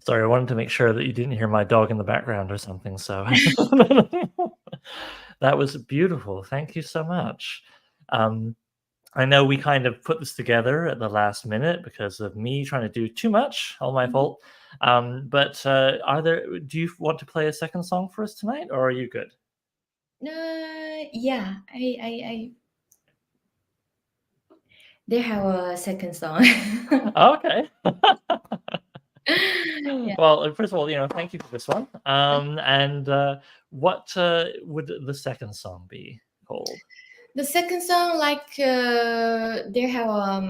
Sorry, I wanted to make sure that you didn't hear my dog in the background or something, so that was beautiful. Thank you so much. I know we kind of put this together at the last minute because of me trying to do too much, all my fault. But do you want to play a second song for us tonight, or are you good? Yeah, I they have a second song. Okay. Yeah. Well, first of all, thank you for this one. And what would the second song be called? The second song, like they have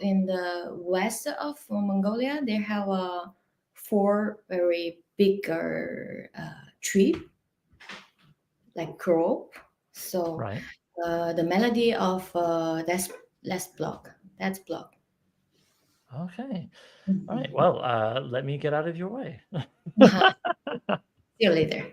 in the west of Mongolia, they have four very bigger tree, like crop. So Right. the melody of that's block. That's block. Okay. All right. Well, let me get out of your way. See you later.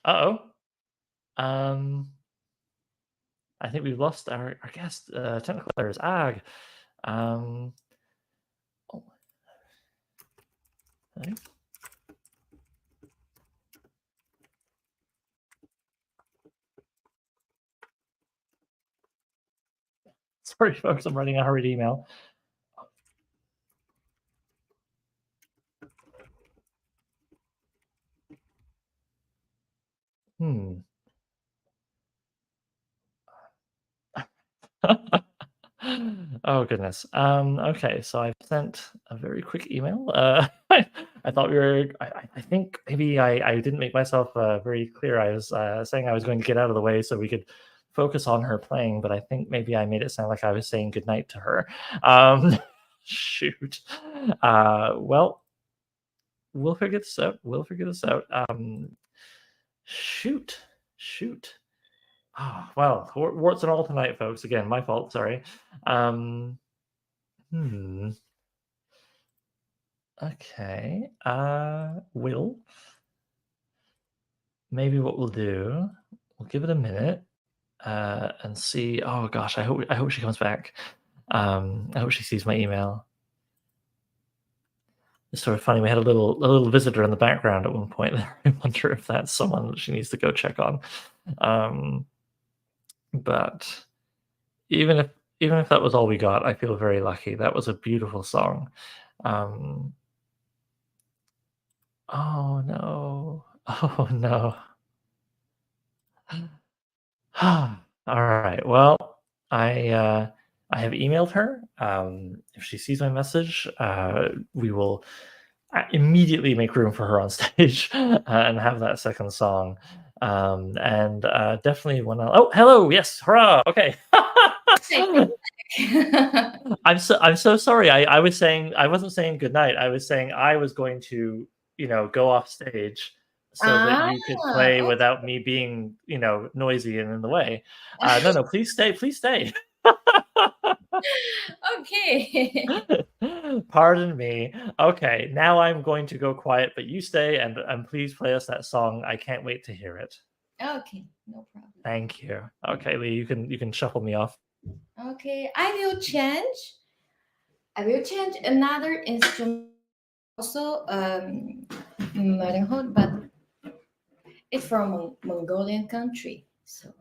Uh-oh. I think we've lost our guest. Technical errors. Ag. Oh. Okay. Sorry, folks. I'm writing a hurried email. Oh goodness. Okay, so I've sent a very quick email. I thought we were. I think maybe I didn't make myself very clear. I was saying I was going to get out of the way so we could focus on her playing, but I think maybe I made it sound like I was saying goodnight to her. Shoot. Well, We'll figure this out. Shoot. Oh, well, warts and all tonight, folks. Again, my fault. Sorry. Okay. Will. Maybe what we'll do, we'll give it a minute and see. Oh gosh, I hope she comes back. I hope she sees my email. It's sort of funny. We had a little visitor in the background at one point. I wonder if that's someone that she needs to go check on. But even if that was all we got, I feel very lucky. That was a beautiful song. Oh no! Oh no! All right. Well, I have emailed her. If she sees my message, we will immediately make room for her on stage and have that second song. And definitely when oh, hello, yes, hurrah, okay. I'm so sorry. I was saying I wasn't saying goodnight. I was saying I was going to go off stage so that you could play without me being noisy and in the way. No, please stay, Okay. Pardon me. Okay, now I'm going to go quiet, but you stay and please play us that song. I can't wait to hear it. Okay, no problem. Thank you. Okay, Lee, you can shuffle me off. Okay, I will change another instrument, also Marinho, but it's from Mongolian country. So.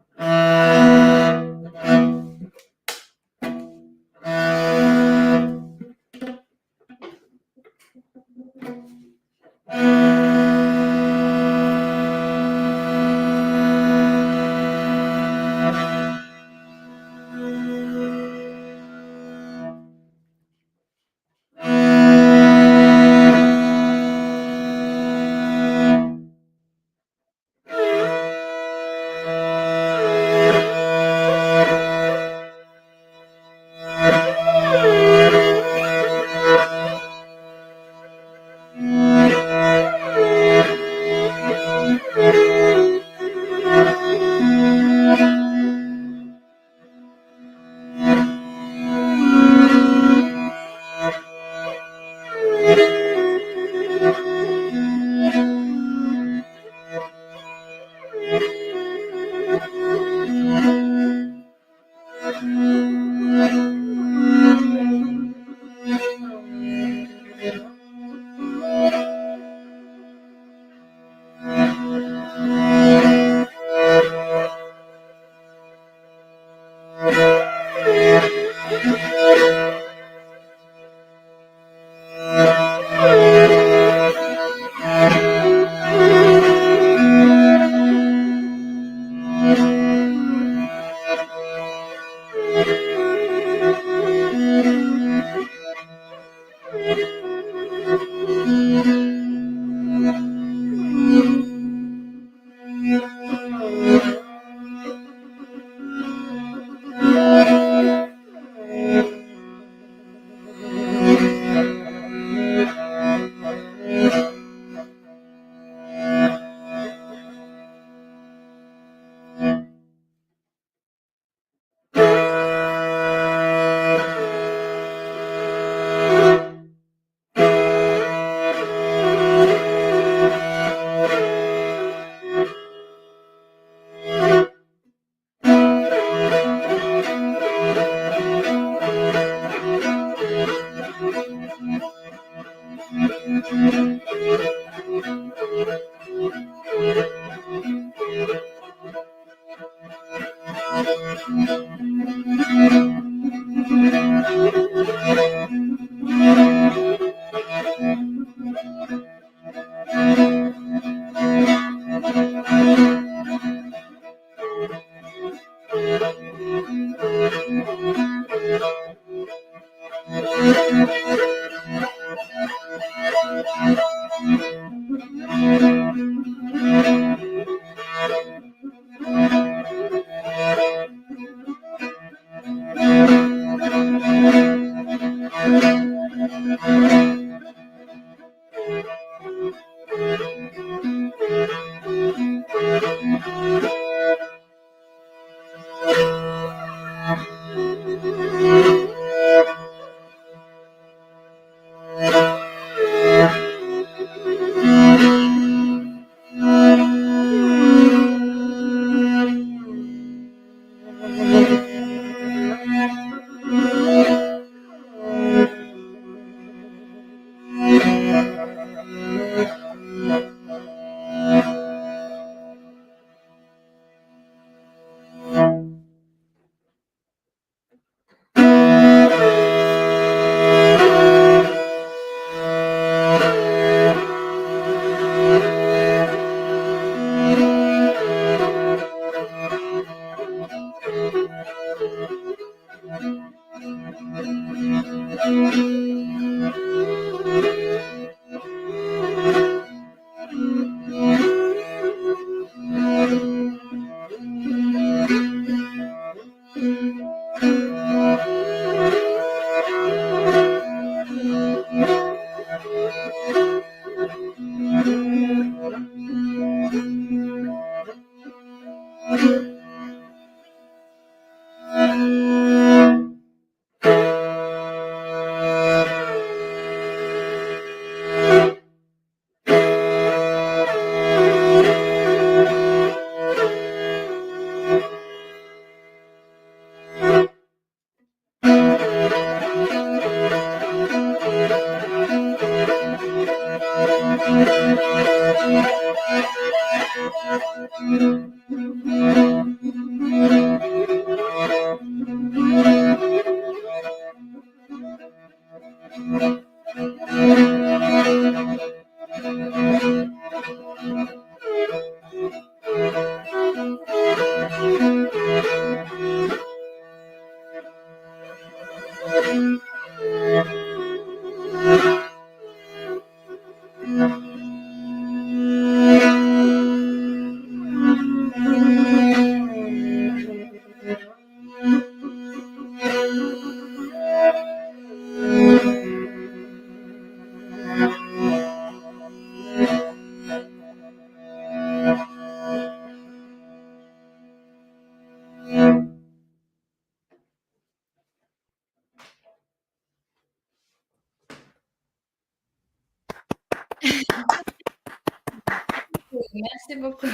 Merci beaucoup.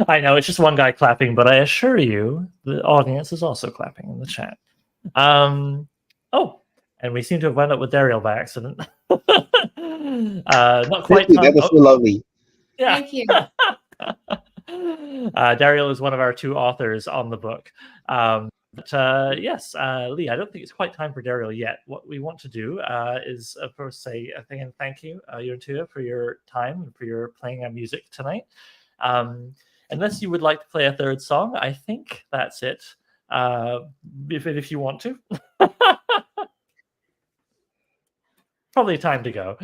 I know it's just one guy clapping, but I assure you, the audience is also clapping in the chat. Oh, and we seem to have wound up with Daryl by accident. Not quite. Thank you. That was so lovely. Yeah. Thank you. Daryl is one of our two authors on the book. But yes, Lee, I don't think it's quite time for Daryl yet. What we want to do is, of course, say again thank you, Uuriintuya, for your time and for your playing our music tonight. Unless you would like to play a third song, I think that's it. If you want to. Probably time to go.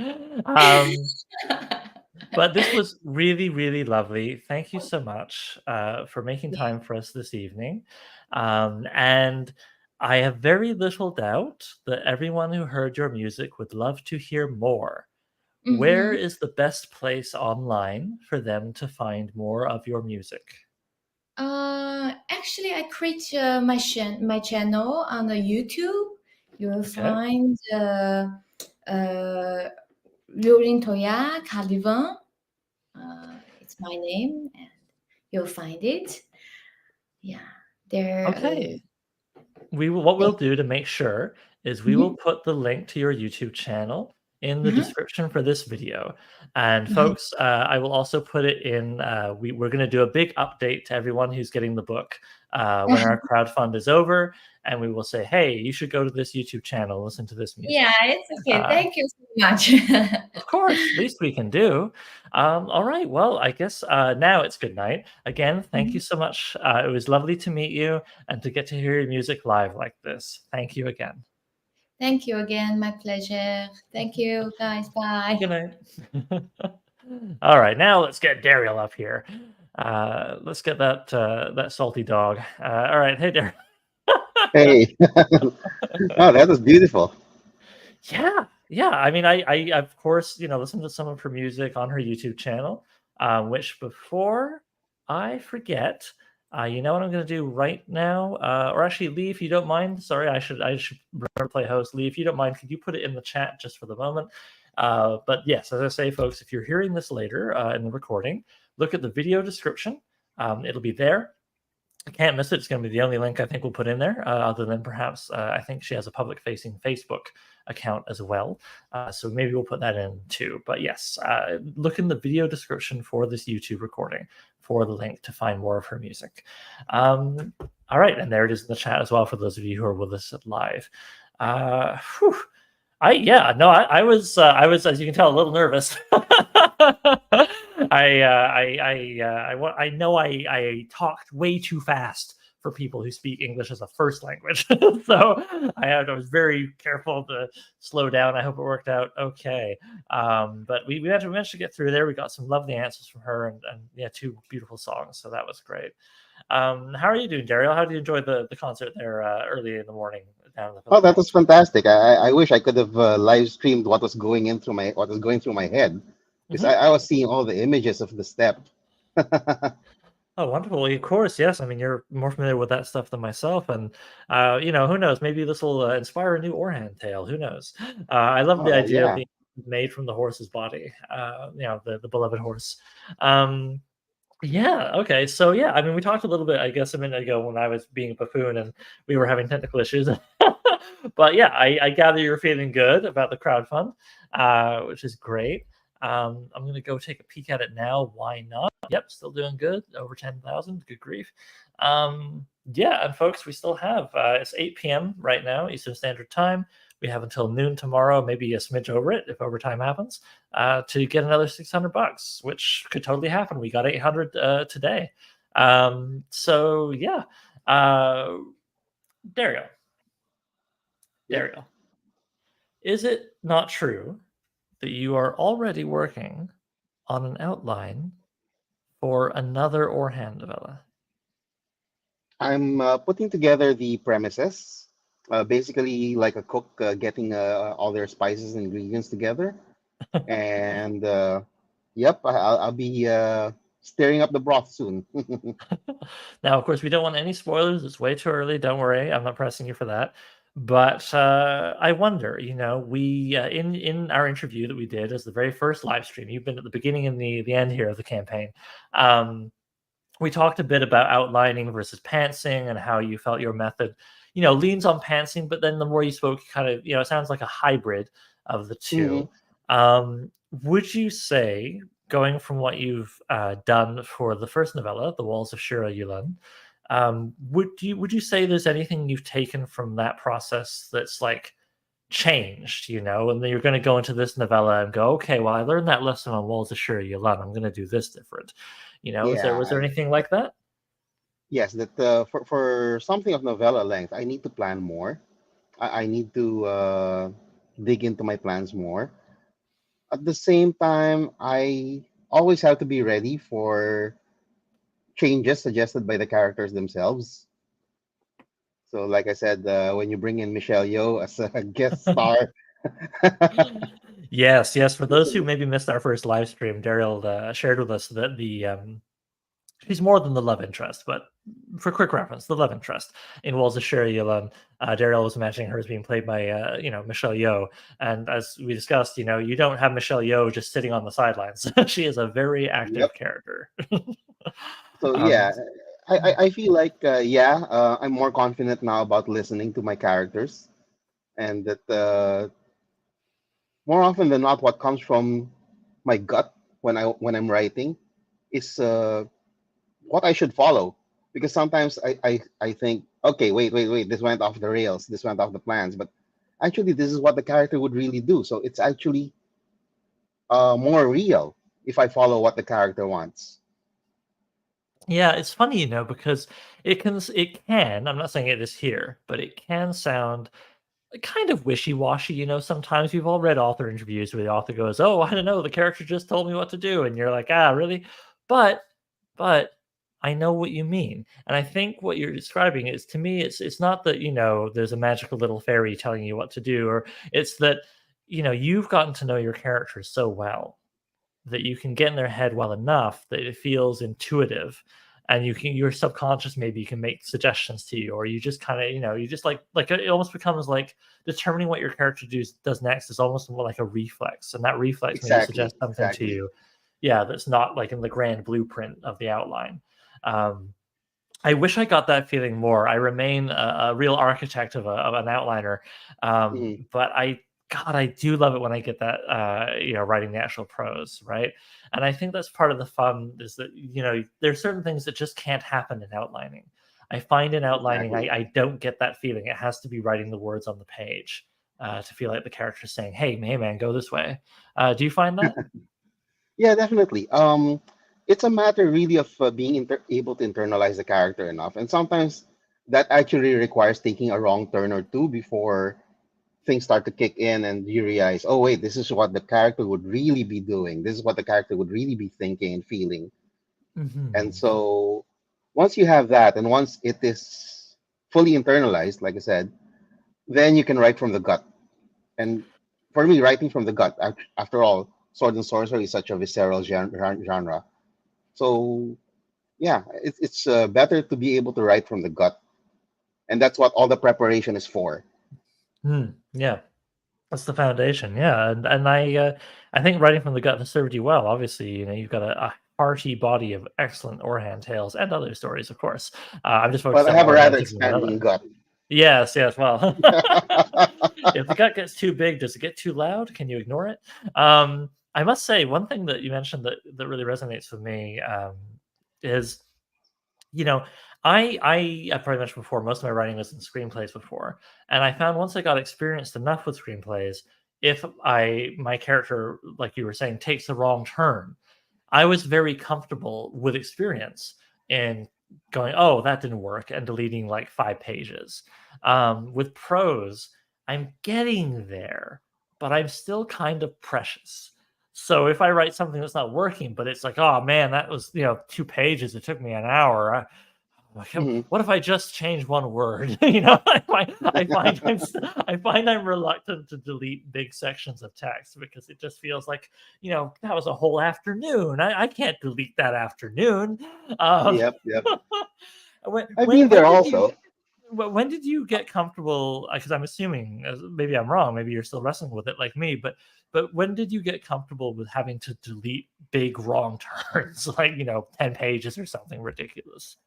But this was really, really lovely. Thank you so much for making time for us this evening. And I have very little doubt that everyone who heard your music would love to hear more. Where is the best place online for them to find more of your music? Actually, I create my channel on the YouTube. You will find Uuriintuya Khalivan. It's my name, and you'll find it. Yeah, there. Okay. What we'll do to make sure is we will put the link to your YouTube channel in the description for this video. And folks, I will also put it in, we're going to do a big update to everyone who's getting the book when our crowdfund is over. And we will say, hey, you should go to this YouTube channel, listen to this music. Yeah, it's okay. Thank you so much. Of course, least we can do. All right, well, I guess now it's good night. Again, thank you so much. It was lovely to meet you and to get to hear your music live like this. Thank you again. Thank you again. My pleasure. Thank you, guys. Bye. Good night. All right, now let's get Daryl up here. Let's get that salty dog. All right, hey, Daryl. Hey. Oh, that was beautiful. Yeah. I mean, I of course, listened to some of her music on her YouTube channel. which before I forget, you know what I'm going to do right now? Or actually, Lee, if you don't mind, sorry, I should remember to play host. Lee, if you don't mind, could you put it in the chat just for the moment? But yes, as I say, folks, if you're hearing this later in the recording, look at the video description. It'll be there. I can't miss it. It's going to be the only link I think we'll put in there, other than perhaps I think she has a public-facing Facebook account as well. So maybe we'll put that in too. But yes, look in the video description for this YouTube recording for the link to find more of her music. All right, and there it is in the chat as well for those of you who are with us live. I was as you can tell a little nervous. I know I talked way too fast for people who speak English as a first language, so I was very careful to slow down. I hope it worked out okay. But we managed to get through there. We got some lovely answers from her, and yeah, 2 beautiful songs. So that was great. How are you doing, Daryl? How did you enjoy the concert there early in the morning? Oh, that was fantastic. I wish I could have live streamed what was going through my head, because I was seeing all the images of the step. Oh, wonderful. Of course, yes. I mean, you're more familiar with that stuff than myself. And, who knows? Maybe this will inspire a new Orhan tale. Who knows? I love the idea of being made from the horse's body, the beloved horse. Yeah, okay. So, yeah, I mean, we talked a little bit, I guess, a minute ago when I was being a buffoon and we were having technical issues. But, yeah, I gather you're feeling good about the crowdfund, which is great. I'm going to go take a peek at it now. Why not? Yep, still doing good. Over 10,000. Good grief. Yeah, and folks, we still have, it's 8 p.m. right now, Eastern Standard Time. We have until noon tomorrow, maybe a smidge over it if overtime happens, to get another $600, which could totally happen. We got 800 today. So, yeah. Dario. Dario. Is it not true that you are already working on an outline for another Orhan novella? I'm putting together the premises, basically like a cook getting all their spices and ingredients together. And yep, I'll be stirring up the broth soon. Now, of course, we don't want any spoilers. It's way too early. Don't worry. I'm not pressing you for that. But I wonder, we in our interview that we did as the very first live stream, you've been at the beginning and the end here of the campaign. We talked a bit about outlining versus pantsing and how you felt your method, leans on pantsing, but then the more you spoke, kind of, it sounds like a hybrid of the two. Would you say, going from what you've done for the first novella, The Walls of Shira Yulan, would you say there's anything you've taken from that process that's like changed, and then you're going to go into this novella and go, okay, well, I learned that lesson on Walls of Shira Yulan. I'm going to do this different. Was there anything like that? Yes, that for something of novella length, I need to plan more. I need to dig into my plans more. At the same time, I always have to be ready for changes suggested by the characters themselves. So, like I said, when you bring in Michelle Yeoh as a guest star. Yes. For those who maybe missed our first live stream, Daryl shared with us that she's more than the love interest, but for quick reference, the love interest in Walls of Shira Yulan, Daryl was imagining her as being played by, Michelle Yeoh. And as we discussed, you don't have Michelle Yeoh just sitting on the sidelines. She is a very active character. So, yeah, I feel like, I'm more confident now about listening to my characters. And that more often than not, what comes from my gut when I'm writing is what I should follow, because sometimes I think, okay, wait, this went off the rails, this went off the plans, but actually this is what the character would really do. So it's actually more real if I follow what the character wants. Yeah, it's funny, because it can, I'm not saying it is here, but it can sound kind of wishy-washy. Sometimes we've all read author interviews where the author goes, oh, I don't know, the character just told me what to do, and you're like, really? But I know what you mean. And I think what you're describing is, to me, it's not that, there's a magical little fairy telling you what to do, or it's that, you've gotten to know your characters so well that you can get in their head well enough that it feels intuitive, and your subconscious maybe can make suggestions to you, or you just kind of, you just like it almost becomes like determining what your character does next is almost more like a reflex, and that reflex maybe suggests something to you, that's not like in the grand blueprint of the outline. I wish I got that feeling more. I remain a real architect of an outliner, but God, I do love it when I get that, writing the actual prose, right? And I think that's part of the fun, is that, there's certain things that just can't happen in outlining. I find in outlining, I don't get that feeling. It has to be writing the words on the page to feel like the character's saying, hey man, go this way. Do you find that? Yeah, definitely. It's a matter really of being able to internalize the character enough, and sometimes that actually requires taking a wrong turn or two before things start to kick in, and you realize, oh wait, this is what the character would really be doing. This is what the character would really be thinking and feeling. And so, once you have that, and once it is fully internalized, like I said, then you can write from the gut. And for me, writing from the gut, after all, sword and sorcery is such a visceral genre. So yeah, it's better to be able to write from the gut, and that's what all the preparation is for. Yeah, that's the foundation. Yeah, and I think writing from the gut has served you well. Obviously, you've got a hearty body of excellent Orhan tales and other stories, of course. I'm just focused But I on have a Orhan rather because of the expanding other. gut. Yes. Well, if the gut gets too big, does it get too loud? Can you ignore it? I must say, one thing that you mentioned that really resonates with me is, I've probably mentioned before, most of my writing was in screenplays before, and I found once I got experienced enough with screenplays, if my character, like you were saying, takes the wrong turn, I was very comfortable with experience in going, oh, that didn't work, and deleting like 5 pages. With prose, I'm getting there, but I'm still kind of precious. So if I write something that's not working, but it's like, oh man, that was 2 pages. It took me an hour. What if I just change one word? I find I'm reluctant to delete big sections of text because it just feels like, that was a whole afternoon. I can't delete that afternoon. Yep. when, I've when, been there when did you also. when did you get comfortable? Because I'm assuming, maybe I'm wrong, maybe you're still wrestling with it like me, but when did you get comfortable with having to delete big wrong turns, like 10 pages or something ridiculous?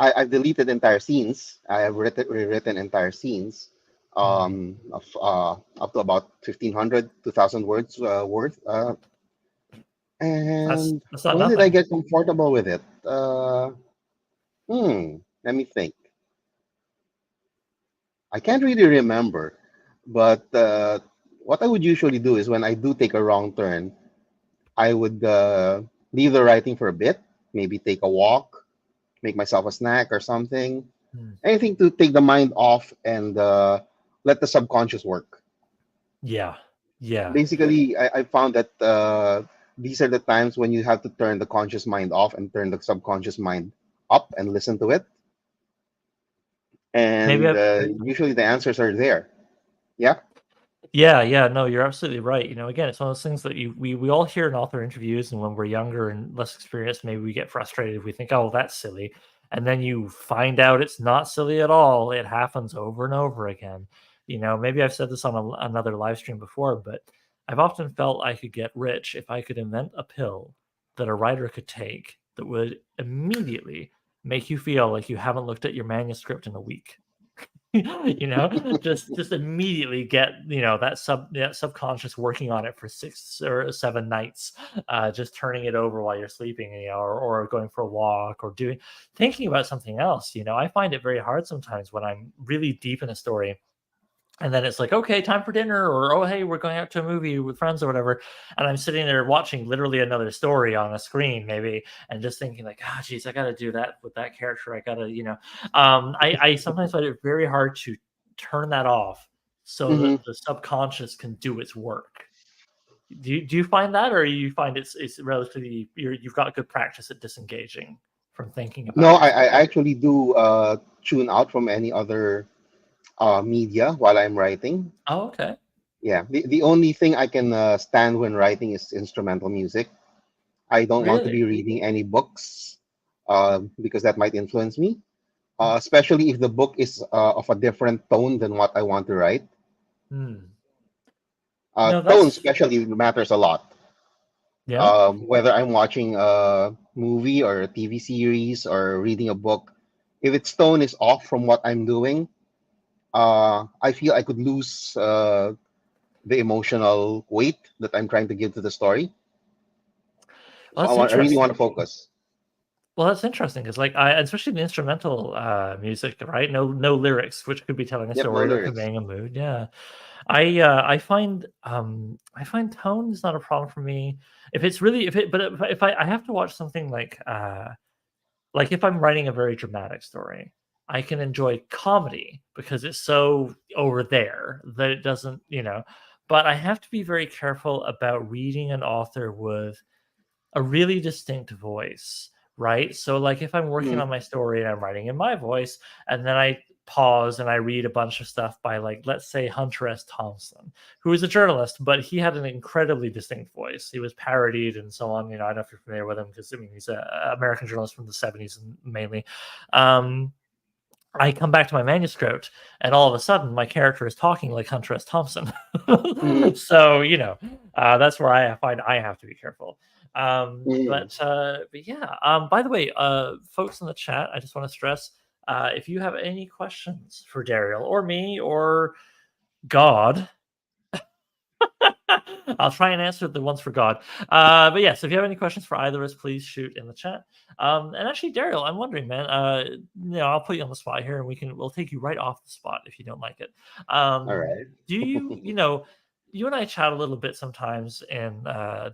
I've deleted entire scenes. I have rewritten entire scenes, of up to about 1,500, 2,000 words worth. And That's not when did I nothing. get comfortable with it? Let me think. I can't really remember, but what I would usually do is when I do take a wrong turn, I would leave the writing for a bit, maybe take a walk, make myself a snack or something, anything to take the mind off and let the subconscious work. Yeah. Basically, I found that these are the times when you have to turn the conscious mind off and turn the subconscious mind up and listen to it. Maybe And usually the answers are there. Yeah. Yeah, no, you're absolutely right. Again, it's one of those things that we all hear in author interviews, and when we're younger and less experienced, maybe we get frustrated. We think, oh, that's silly. And then you find out it's not silly at all. It happens over and over again. Maybe I've said this on another live stream before, but I've often felt I could get rich if I could invent a pill that a writer could take that would immediately make you feel like you haven't looked at your manuscript in a week. just immediately get that subconscious working on it for 6 or 7 nights, just turning it over while you're sleeping, or going for a walk, or thinking about something else. I find it very hard sometimes when I'm really deep in a story, and then it's like, okay, time for dinner, or, oh, hey, we're going out to a movie with friends or whatever. And I'm sitting there watching literally another story on a screen, maybe, and just thinking like, geez, I got to do that with that character. I got to, I sometimes find it very hard to turn that off so that the subconscious can do its work. Do you find that, or you find it's relatively, you've got good practice at disengaging from thinking about No, it? I actually do tune out from any other media while I'm writing. Oh, okay. Yeah, the only thing I can stand when writing is instrumental music. I don't want to Really? be reading any books because that might influence me, especially if the book is of a different tone than what I want to write. Hmm. No, Tone that's especially matters a lot. yeah. Whether I'm watching a movie or a TV series or reading a book, if its tone is off from what I'm doing, I feel I could lose the emotional weight that I'm trying to give to the story. Well, So that's I really want to interesting. focus. Well, that's interesting because, like, especially the instrumental music, right? No lyrics, which could be telling a Yep, no story or lyrics. conveying a mood. Yeah, I find tone is not a problem for me. If it's really if I have to watch something like if I'm writing a very dramatic story, I can enjoy comedy because it's so over there that it doesn't, But I have to be very careful about reading an author with a really distinct voice, right? So, like, if I'm working Mm, on my story and I'm writing in my voice, and then I pause and I read a bunch of stuff by, like, let's say Hunter S. Thompson, who is a journalist, but he had an incredibly distinct voice. He was parodied and so on. I don't know if you're familiar with him because I mean he's a American journalist from the 70s mainly. Um, I come back to my manuscript, and all of a sudden, my character is talking like Hunter S. Thompson. mm, So that's where I find I have to be careful. mm. But yeah. By the way, folks in the chat, I just want to stress if you have any questions for Daryl or me or God, I'll try and answer the ones for God. But yes, if you have any questions for either of us, please shoot in the chat. And actually, Daryl, I'm wondering, man. I'll put you on the spot here, and we'll take you right off the spot if you don't like it. All Um, right. do you and I chat a little bit sometimes in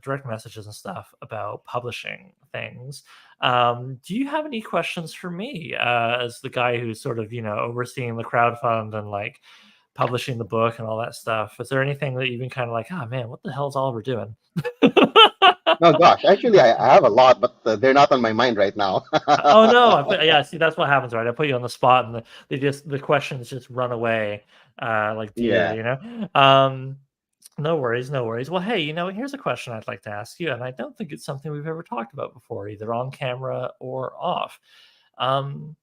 direct messages and stuff about publishing things. Do you have any questions for me as the guy who's sort of overseeing the crowdfund and like publishing the book and all that stuff? Is there anything that you've been kind of like, oh man, what the hell is Oliver doing? No, gosh, actually, I have a lot, but they're not on my mind right now. Oh no, yeah, see that's what happens, right? I put you on the spot and the questions just run away like deer, Yeah. No worries, no worries. Well, hey, here's a question I'd like to ask you, and I don't think it's something we've ever talked about before, either on camera or off. Um,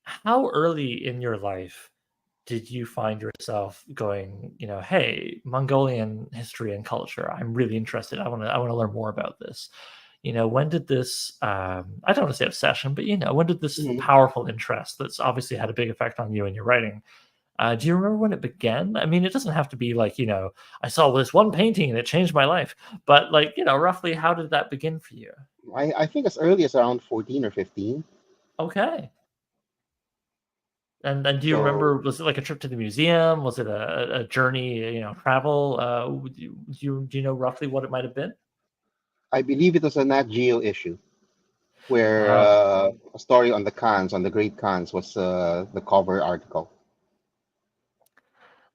how early in your life did you find yourself going, hey, Mongolian history and culture, I'm really interested. I want to learn more about this. When did this I don't want to say obsession, but when did this Mhm. powerful interest that's obviously had a big effect on you and your writing? Do you remember when it began? I mean, it doesn't have to be like, I saw this one painting and it changed my life, but like, roughly how did that begin for you? I think as early as around 14 or 15. Okay. And do you So remember, was it like a trip to the museum? Was it a journey, travel? Do you know roughly what it might have been? I believe it was a Nat Geo issue where Oh, a story on the Khans, on the Great Khans, was the cover article.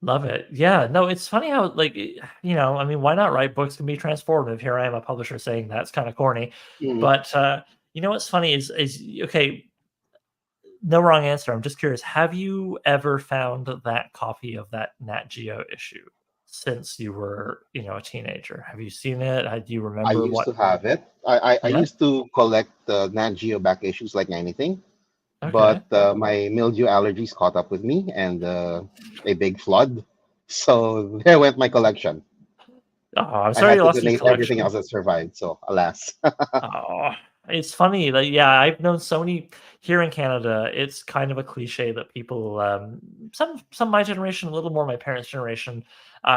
love it. Yeah, no, it's funny how like I mean, why not, right? Books can be transformative. Here I am, a publisher, saying that's kind of corny, Mhm. but what's funny is okay. No wrong answer. I'm just curious. Have you ever found that copy of that Nat Geo issue since you were, a teenager? Have you seen it? Do you I remember used what? to have it. I Yeah. used to collect Nat Geo back issues like anything, Okay. but my mildew allergies caught up with me and a big flood. So there went my collection. Oh, I'm I sorry had you to lost your donate everything collection. else that survived. So alas. Oh, it's funny. Like, yeah, I've known so many here in Canada. It's kind of a cliche that people, some my generation, a little more my parents' generation,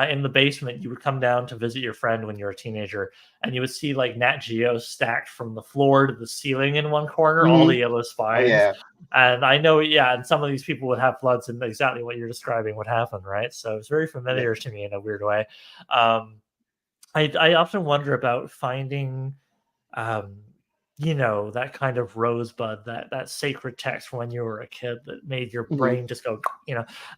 in the basement, you would come down to visit your friend when you're a teenager, and you would see like Nat Geo stacked from the floor to the ceiling in one corner, all the Mhm. yellow Oh spines. yeah. And I know, yeah, and some of these people would have floods, and exactly what you're describing would happen, right? So it's very Yep. familiar to me in a weird way. Um, I often wonder about finding um, that kind of rosebud, that sacred text from when you were a kid that made your Mhm. brain just go,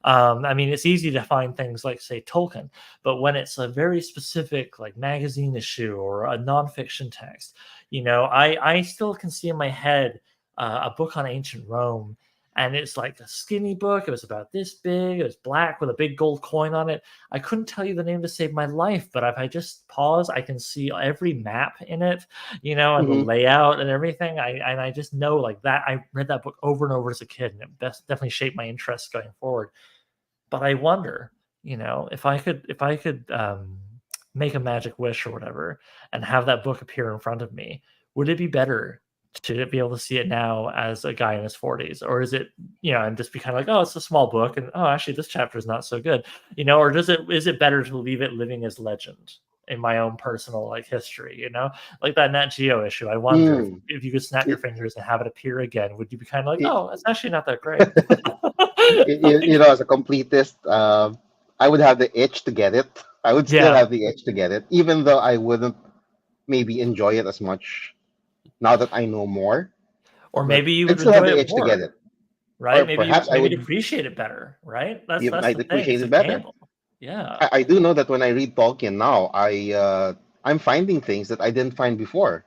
I mean, it's easy to find things like, say, Tolkien, but when it's a very specific, like magazine issue or a nonfiction text, I still can see in my head a book on ancient Rome. And it's like a skinny book. It was about this big. It was black with a big gold coin on it. I couldn't tell you the name to save my life, but if I just pause, I can see every map in it, you know, and the layout and everything. I just know like that. I read that book over and over as a kid, and it definitely shaped my interests going forward. But I wonder, you know, if I could make a magic wish or whatever and have that book appear in front of me, would it be better to be able to see it now as a guy in his 40s, or is it, you know, and just be kind of like, oh, it's a small book, and oh, actually this chapter is not so good, you know, or is it better to leave it living as legend in my own personal like history, you know, like that Nat Geo issue? I wonder if you could snap your fingers and have it appear again, would you be kind of like, oh, it's actually not that great? You know, as a completist, I would have the itch to get it. I would still have the itch to get it, even though I wouldn't maybe enjoy it as much now that I know more. Or maybe you would still have enjoy the it itch more, to get it, right? or Maybe perhaps I would appreciate it better, right? That's might the thing. appreciate It's it a better. gamble. Yeah, I do know that when I read Tolkien now, I'm finding things that I didn't find before.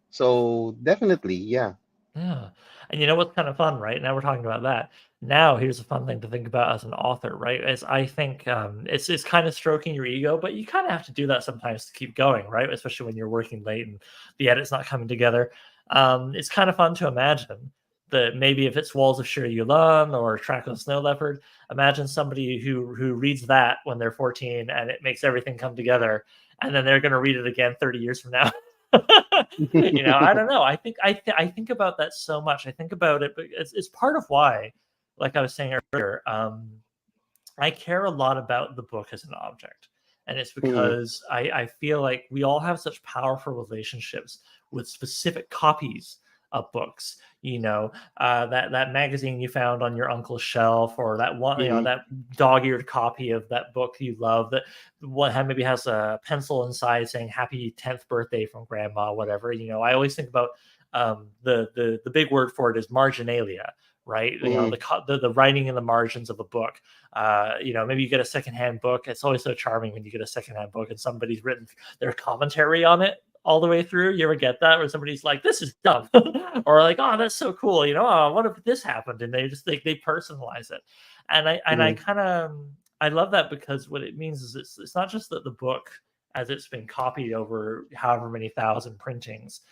So definitely, yeah. yeah. And you know what's kind of fun, right? Now we're talking about that. Now here's a fun thing to think about as an author, right? As I think it's kind of stroking your ego, but you kind of have to do that sometimes to keep going, right? Especially when you're working late and the edit's not coming together. It's kind of fun to imagine that maybe if it's Walls of Shir Yulan or Track of the Snow Leopard, imagine somebody who reads that when they're 14 and it makes everything come together, and then they're going to read it again 30 years from now. You know, I don't know. I think about that so much. I think about it, but it's part of why, like I was saying earlier, I care a lot about the book as an object. And it's because I feel like we all have such powerful relationships with specific copies of books. You know, that magazine you found on your uncle's shelf, or that one, you know, that dog-eared copy of that book you love that maybe has a pencil inside saying "Happy 10th birthday" from Grandma, whatever. You know, I always think about the big word for it is marginalia, right? You know, the writing in the margins of a book. You know, maybe you get a secondhand book. It's always so charming when you get a secondhand book and somebody's written their commentary on it all the way through. You ever get that where somebody's like, "This is dumb," or like, "Oh, that's so cool," you know, "Oh, what if this happened?" And they just they personalize it. And I kind of I love that, because what it means is it's not just that the book, as it's been copied over however many thousand printings,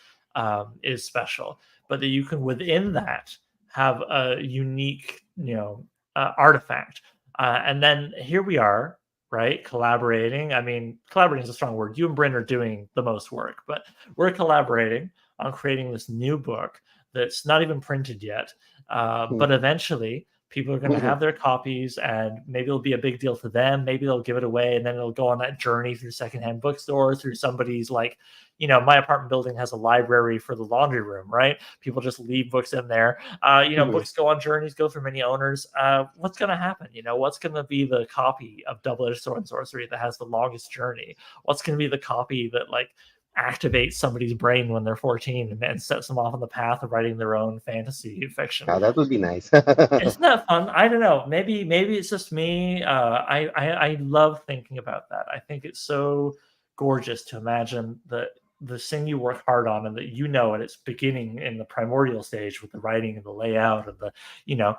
is special, but that you can within that have a unique, you know, artifact. And then here we are, right? Collaborating. I mean, collaborating is a strong word. You and Bryn are doing the most work, but we're collaborating on creating this new book that's not even printed yet. But eventually, people are going to have their copies, and maybe it'll be a big deal to them. Maybe they'll give it away, and then it'll go on that journey through secondhand bookstores, through somebody's, like, you know, my apartment building has a library for the laundry room, right? People just leave books in there. You know, books go on journeys, go through many owners. What's going to happen? You know, what's going to be the copy of Double-Edged Sword Sorcery that has the longest journey? What's going to be the copy that, like, activates somebody's brain when they're 14 and sets them off on the path of writing their own fantasy fiction? Oh, that would be nice. Isn't that fun? I don't know. Maybe it's just me. I love thinking about that. I think it's so gorgeous to imagine that the thing you work hard on, and that, you know, at its beginning in the primordial stage with the writing and the layout and the, you know,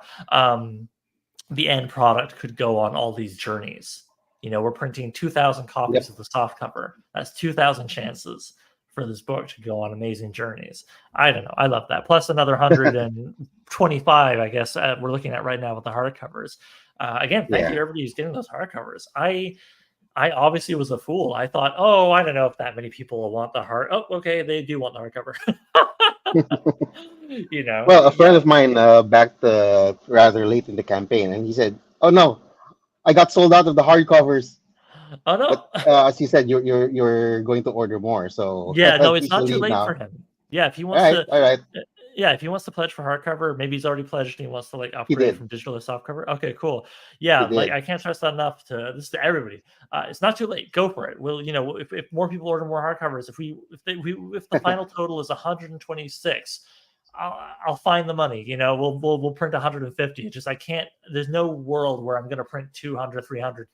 the end product could go on all these journeys. You know, we're printing 2,000 copies of the soft cover. That's 2,000 chances for this book to go on amazing journeys. I don't know. I love that. Plus another 125, I guess, we're looking at right now with the hardcovers. Again, thank you to everybody who's getting those hardcovers. I obviously was a fool. I thought, oh, I don't know if that many people will want the hard. Oh, okay, they do want the hardcover. You know. Well, a friend of mine backed rather late in the campaign, and he said, "Oh no, I got sold out of the hardcovers." Oh no! But as you said, you're going to order more. So yeah, no, it's not too late for him. Yeah, if he wants all right. Yeah, if he wants to pledge for hardcover, maybe he's already pledged and he wants to, like, upgrade from digital to softcover. Okay, cool. Yeah, like, I can't stress that enough this to everybody. It's not too late. Go for it. We'll, you know, if more people order more hardcovers, if the final total is 126, I'll find the money. You know, we'll print 150. It's just I can't. There's no world where I'm going to print 200, 300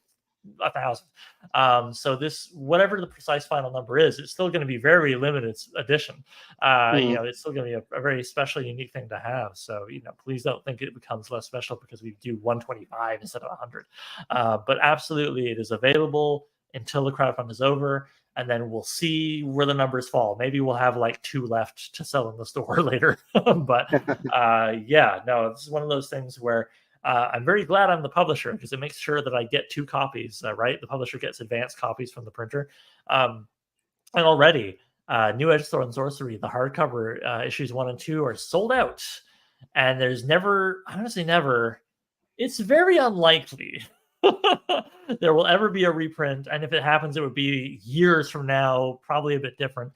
1,000. So this, whatever the precise final number is, it's still going to be very limited edition. It's still going to be a very special, unique thing to have. So, please don't think it becomes less special because we do 125 instead of 100. But absolutely, it is available until the crowdfund is over. And then we'll see where the numbers fall. Maybe we'll have like 2 left to sell in the store later. But this is one of those things where I'm very glad I'm the publisher because it makes sure that I get 2 copies, right? The publisher gets advanced copies from the printer. And already, New Edge Sword Sorcery, the hardcover issues 1 and 2 are sold out. And there's honestly never, it's very unlikely there will ever be a reprint, and if it happens, it would be years from now, probably a bit different.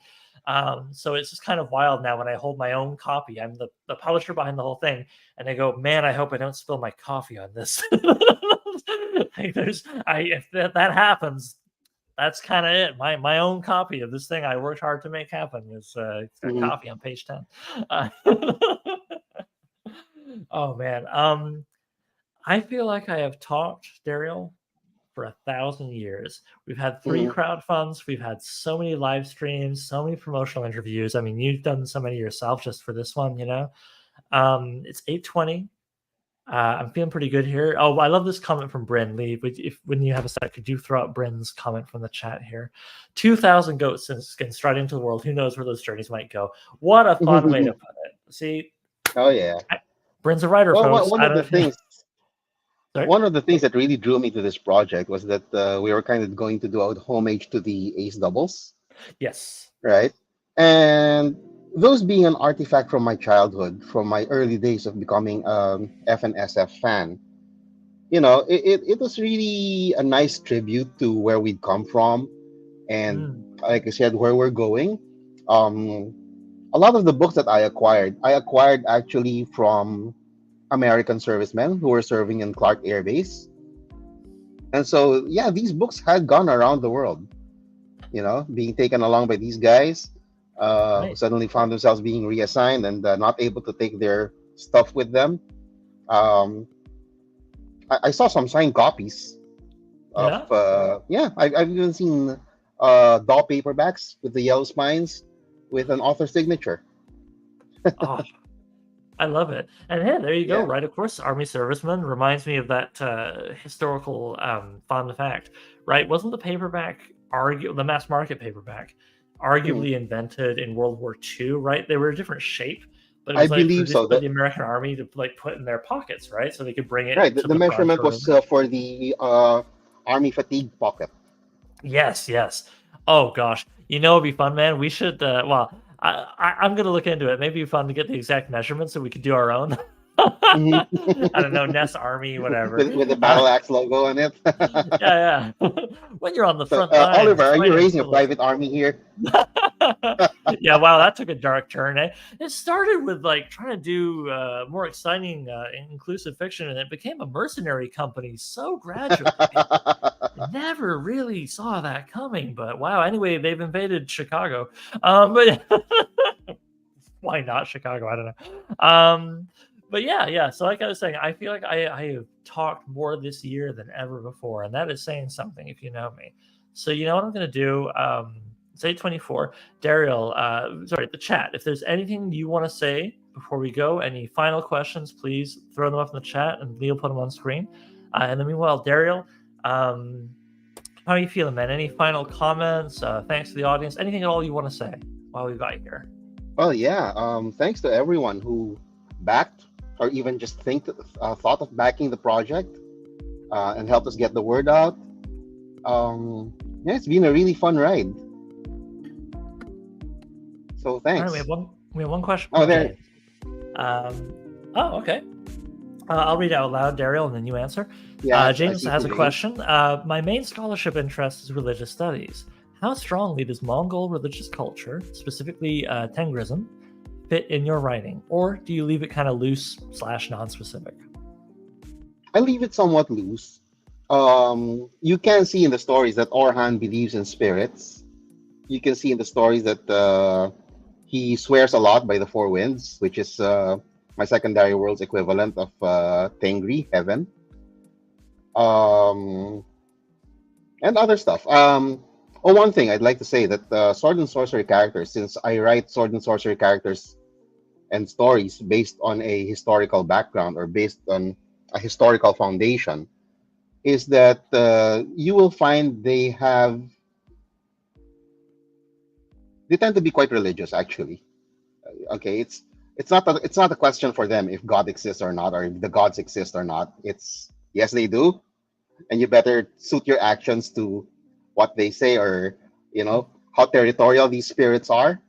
So it's just kind of wild now when I hold my own copy. I'm the publisher behind the whole thing, and I go, man, I hope I don't spill my coffee on this. If that happens, that's kind of it. My own copy of this thing I worked hard to make happen is coffee on page 10. Oh man. I feel like I have talked, Daryl, for 1,000 years. We've had 3 crowdfunds. We've had so many live streams, so many promotional interviews. I mean, you've done so many yourself just for this one, It's 8:20. I'm feeling pretty good here. Oh, I love this comment from Bryn Lee. When you have a sec, could you throw out Bryn's comment from the chat here? 2,000 goats can stride into the world. Who knows where those journeys might go? What a fun way to put it. See? Oh, yeah. Bryn's a writer, folks. One of the things that really drew me to this project was that we were kind of going to do a homage to the Ace doubles. Yes. Right? And those being an artifact from my childhood, from my early days of becoming F and SF fan, it was really a nice tribute to where we'd come from. And like I said, where we're going. A lot of the books that I acquired actually from American servicemen who were serving in Clark Air Base. And so, yeah, these books had gone around the world, being taken along by these guys, who suddenly found themselves being reassigned and not able to take their stuff with them. I saw some signed copies of, I've even seen doll paperbacks with the yellow spines with an author signature. Oh. I love it. And hey, there you go. Yeah. Right. Of course, Army Serviceman reminds me of that historical fun fact, right? Wasn't the paperback, the mass market paperback, arguably invented in World War II, right? They were a different shape, but it was believe so. For the American Army to put in their pockets, right? So they could bring it. Right. The measurement was for the Army fatigue pocket. Yes. Oh gosh, it'd be fun, man. We should. I'm going to look into it. Maybe it'd be fun to get the exact measurements so we could do our own. I don't know, Ness Army, whatever. With the battle axe logo on it. Yeah. When you're on the front line. Oliver, are you raising a private army here? Yeah, wow, that took a dark turn. It started with trying to do more exciting, inclusive fiction, and it became a mercenary company so gradually. Never really saw that coming, but wow. Anyway, they've invaded Chicago. But why not Chicago? I don't know. But yeah. So like I was saying, I feel like I have talked more this year than ever before, and that is saying something if you know me. So you know what I'm going to do? It's 8:24. Daryl, the chat. If there's anything you want to say before we go, any final questions, please throw them up in the chat, and Lee will put them on screen. And then meanwhile, Daryl, how are you feeling, man? Any final comments? Thanks to the audience. Anything at all you want to say while we've got you here? Well, yeah. Thanks to everyone who backed or even just thought of backing the project and helped us get the word out. It's been a really fun ride. So thanks. All right, we have one question. Oh, there. Okay. I'll read it out loud, Daryl, and then you answer. Yeah, James has a question. My main scholarship interest is religious studies. How strongly does Mongol religious culture, specifically Tengrism, fit in your writing? Or do you leave it kind of loose / non-specific? I leave it somewhat loose. You can see in the stories that Orhan believes in spirits. You can see in the stories that he swears a lot by the four winds, which is my secondary world's equivalent of Tengri, heaven. and other stuff. One thing I'd like to say that sword and sorcery characters, since I write sword and sorcery characters and stories based on a historical background or based on a historical foundation, is that you will find they tend to be quite religious actually. Okay, it's not a question for them if God exists or not, or if the gods exist or not. It's yes, they do, and you better suit your actions to what they say, or how territorial these spirits are.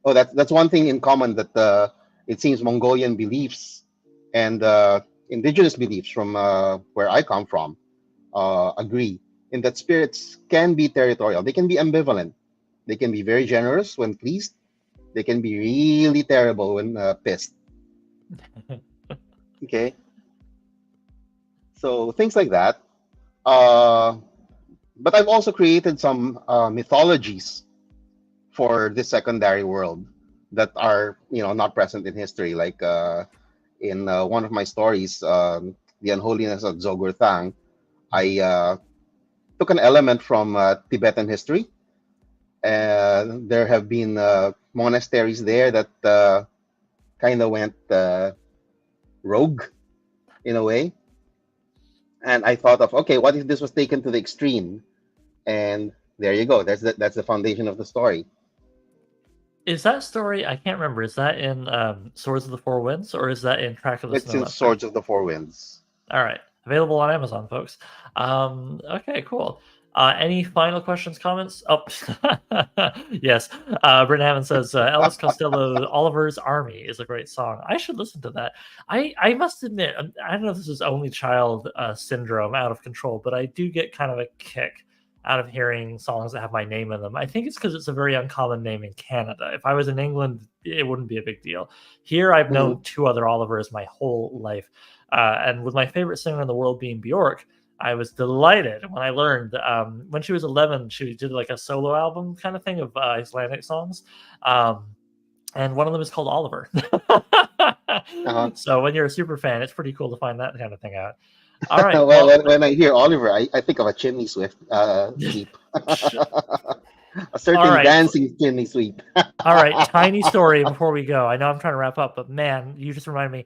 Oh, that's one thing in common that it seems Mongolian beliefs and indigenous beliefs from where I come from agree in that spirits can be territorial. They can be ambivalent. They can be very generous when pleased. They can be really terrible when pissed. Okay, so things like that. Uh, but I've also created some mythologies for this secondary world that are not present in history. Like in one of my stories, the unholiness of Zogurthang, I took an element from Tibetan history. There have been monasteries there that kind of went rogue in a way. And I thought of, okay, what if this was taken to the extreme? And there you go. That's the foundation of the story. Is that story? I can't remember. Is that in Swords of the Four Winds, or is that in Track of the It's Snow in Leopard? Swords of the Four Winds. All right, available on Amazon, folks. Okay, cool. Any final questions, comments? Oh, yes. Brent Hammond says Elvis Costello, Oliver's Army is a great song. I should listen to that. I must admit, I don't know if this is only child syndrome out of control, but I do get kind of a kick out of hearing songs that have my name in them. I think it's because it's a very uncommon name in Canada. If I was in England, it wouldn't be a big deal. Here, I've known two other Olivers my whole life. And with my favorite singer in the world being Bjork, I was delighted when I learned when she was 11, she did like a solo album kind of thing of Icelandic songs. And one of them is called Oliver. So when you're a super fan, it's pretty cool to find that kind of thing out. All right. Well, when I hear Oliver, I think of a chimney sweep. A certain dancing chimney sweep. All right, tiny story before we go. I know I'm trying to wrap up, but man, you just reminded me.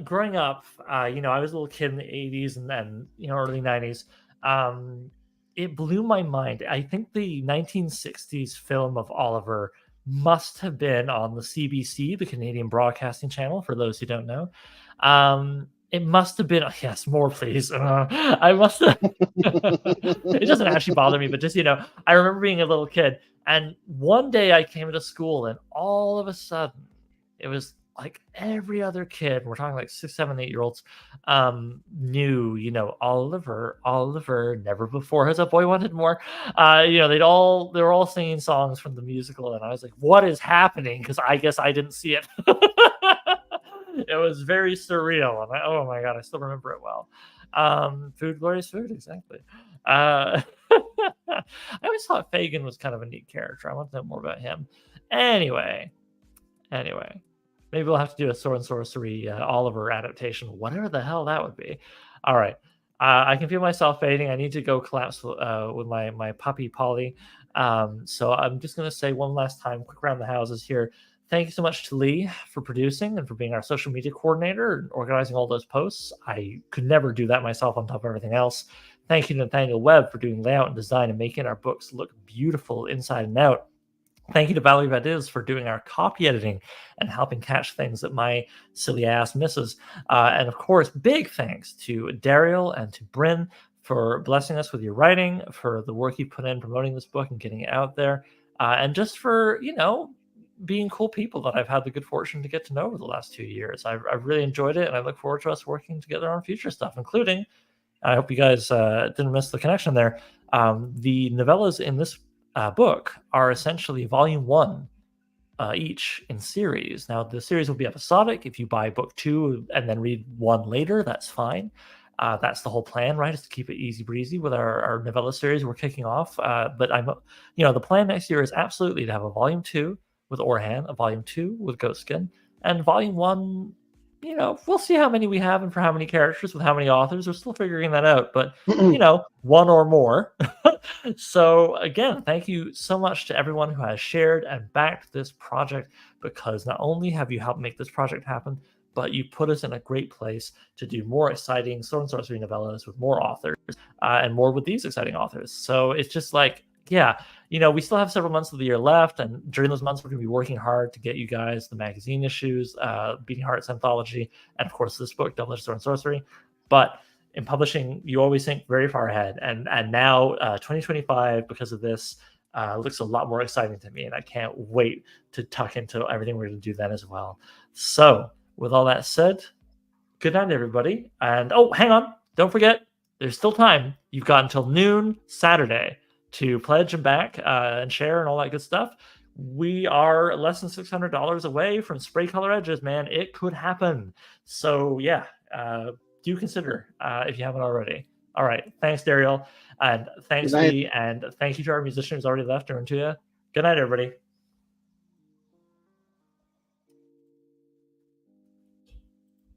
Growing up, I was a little kid in the 80s and then, early 90s. It blew my mind. I think the 1960s film of Oliver must have been on the CBC, the Canadian Broadcasting Channel, for those who don't know. It must have been, yes, more please. I must have, it doesn't actually bother me, but just, I remember being a little kid and one day I came to school and all of a sudden it was like every other kid, we're talking like 6, 7, 8-year-olds, knew, Oliver, never before has a boy wanted more. They were all singing songs from the musical, and I was like, what is happening? Because I guess I didn't see it. It was very surreal, and oh my god, I still remember it well. Food, glorious food, exactly. I always thought Fagin was kind of a neat character. I want to know more about him. Anyway, maybe we'll have to do a Sword and Sorcery Oliver adaptation, whatever the hell that would be. All right. I can feel myself fading. I need to go collapse with my puppy, Polly. So I'm just going to say one last time, quick round the houses here. Thank you so much to Lee for producing and for being our social media coordinator and organizing all those posts. I could never do that myself on top of everything else. Thank you to Nathaniel Webb for doing layout and design and making our books look beautiful inside and out. Thank you to Valerie Vadiz for doing our copy editing and helping catch things that my silly ass misses. And of course, big thanks to Daryl and to Bryn for blessing us with your writing, for the work you put in promoting this book and getting it out there, and just for, being cool people that I've had the good fortune to get to know over the last 2 years. I've really enjoyed it, and I look forward to us working together on future stuff, including, I hope you guys didn't miss the connection there, the novellas in this book are essentially volume 1 each in series. Now, the series will be episodic. If you buy book 2 and then read 1 later, that's fine. That's the whole plan, right? Is to keep it easy breezy with our novella series we're kicking off. But the plan next year is absolutely to have a volume 2 with Orhan, a volume 2 with Ghostskin, and volume 1 you know, we'll see how many we have and for how many characters with how many authors. We're still figuring that out, but you know, one or more. So again, thank you so much to everyone who has shared and backed this project, because not only have you helped make this project happen, but you put us in a great place to do more exciting Sword and Sorcery novellas with more authors and more with these exciting authors. So it's just like, yeah, you know, we still have several months of the year left, and during those months, we're going to be working hard to get you guys the magazine issues, Beating Hearts anthology, and of course this book, Double-Edged Sword and Sorcery. But in publishing, you always think very far ahead, and now 2025, because of this, looks a lot more exciting to me, and I can't wait to tuck into everything we're going to do then as well. So, with all that said, good night, everybody. And oh, hang on, don't forget, there's still time. You've got until noon Saturday to pledge and back and share and all that good stuff. We are less than $600 away from spray color edges, man. It could happen. So yeah, do consider if you haven't already. All right, thanks, Dariel, and thanks, Lee, and thank you to our musician who's already left, Uuriintuya. Good night, everybody.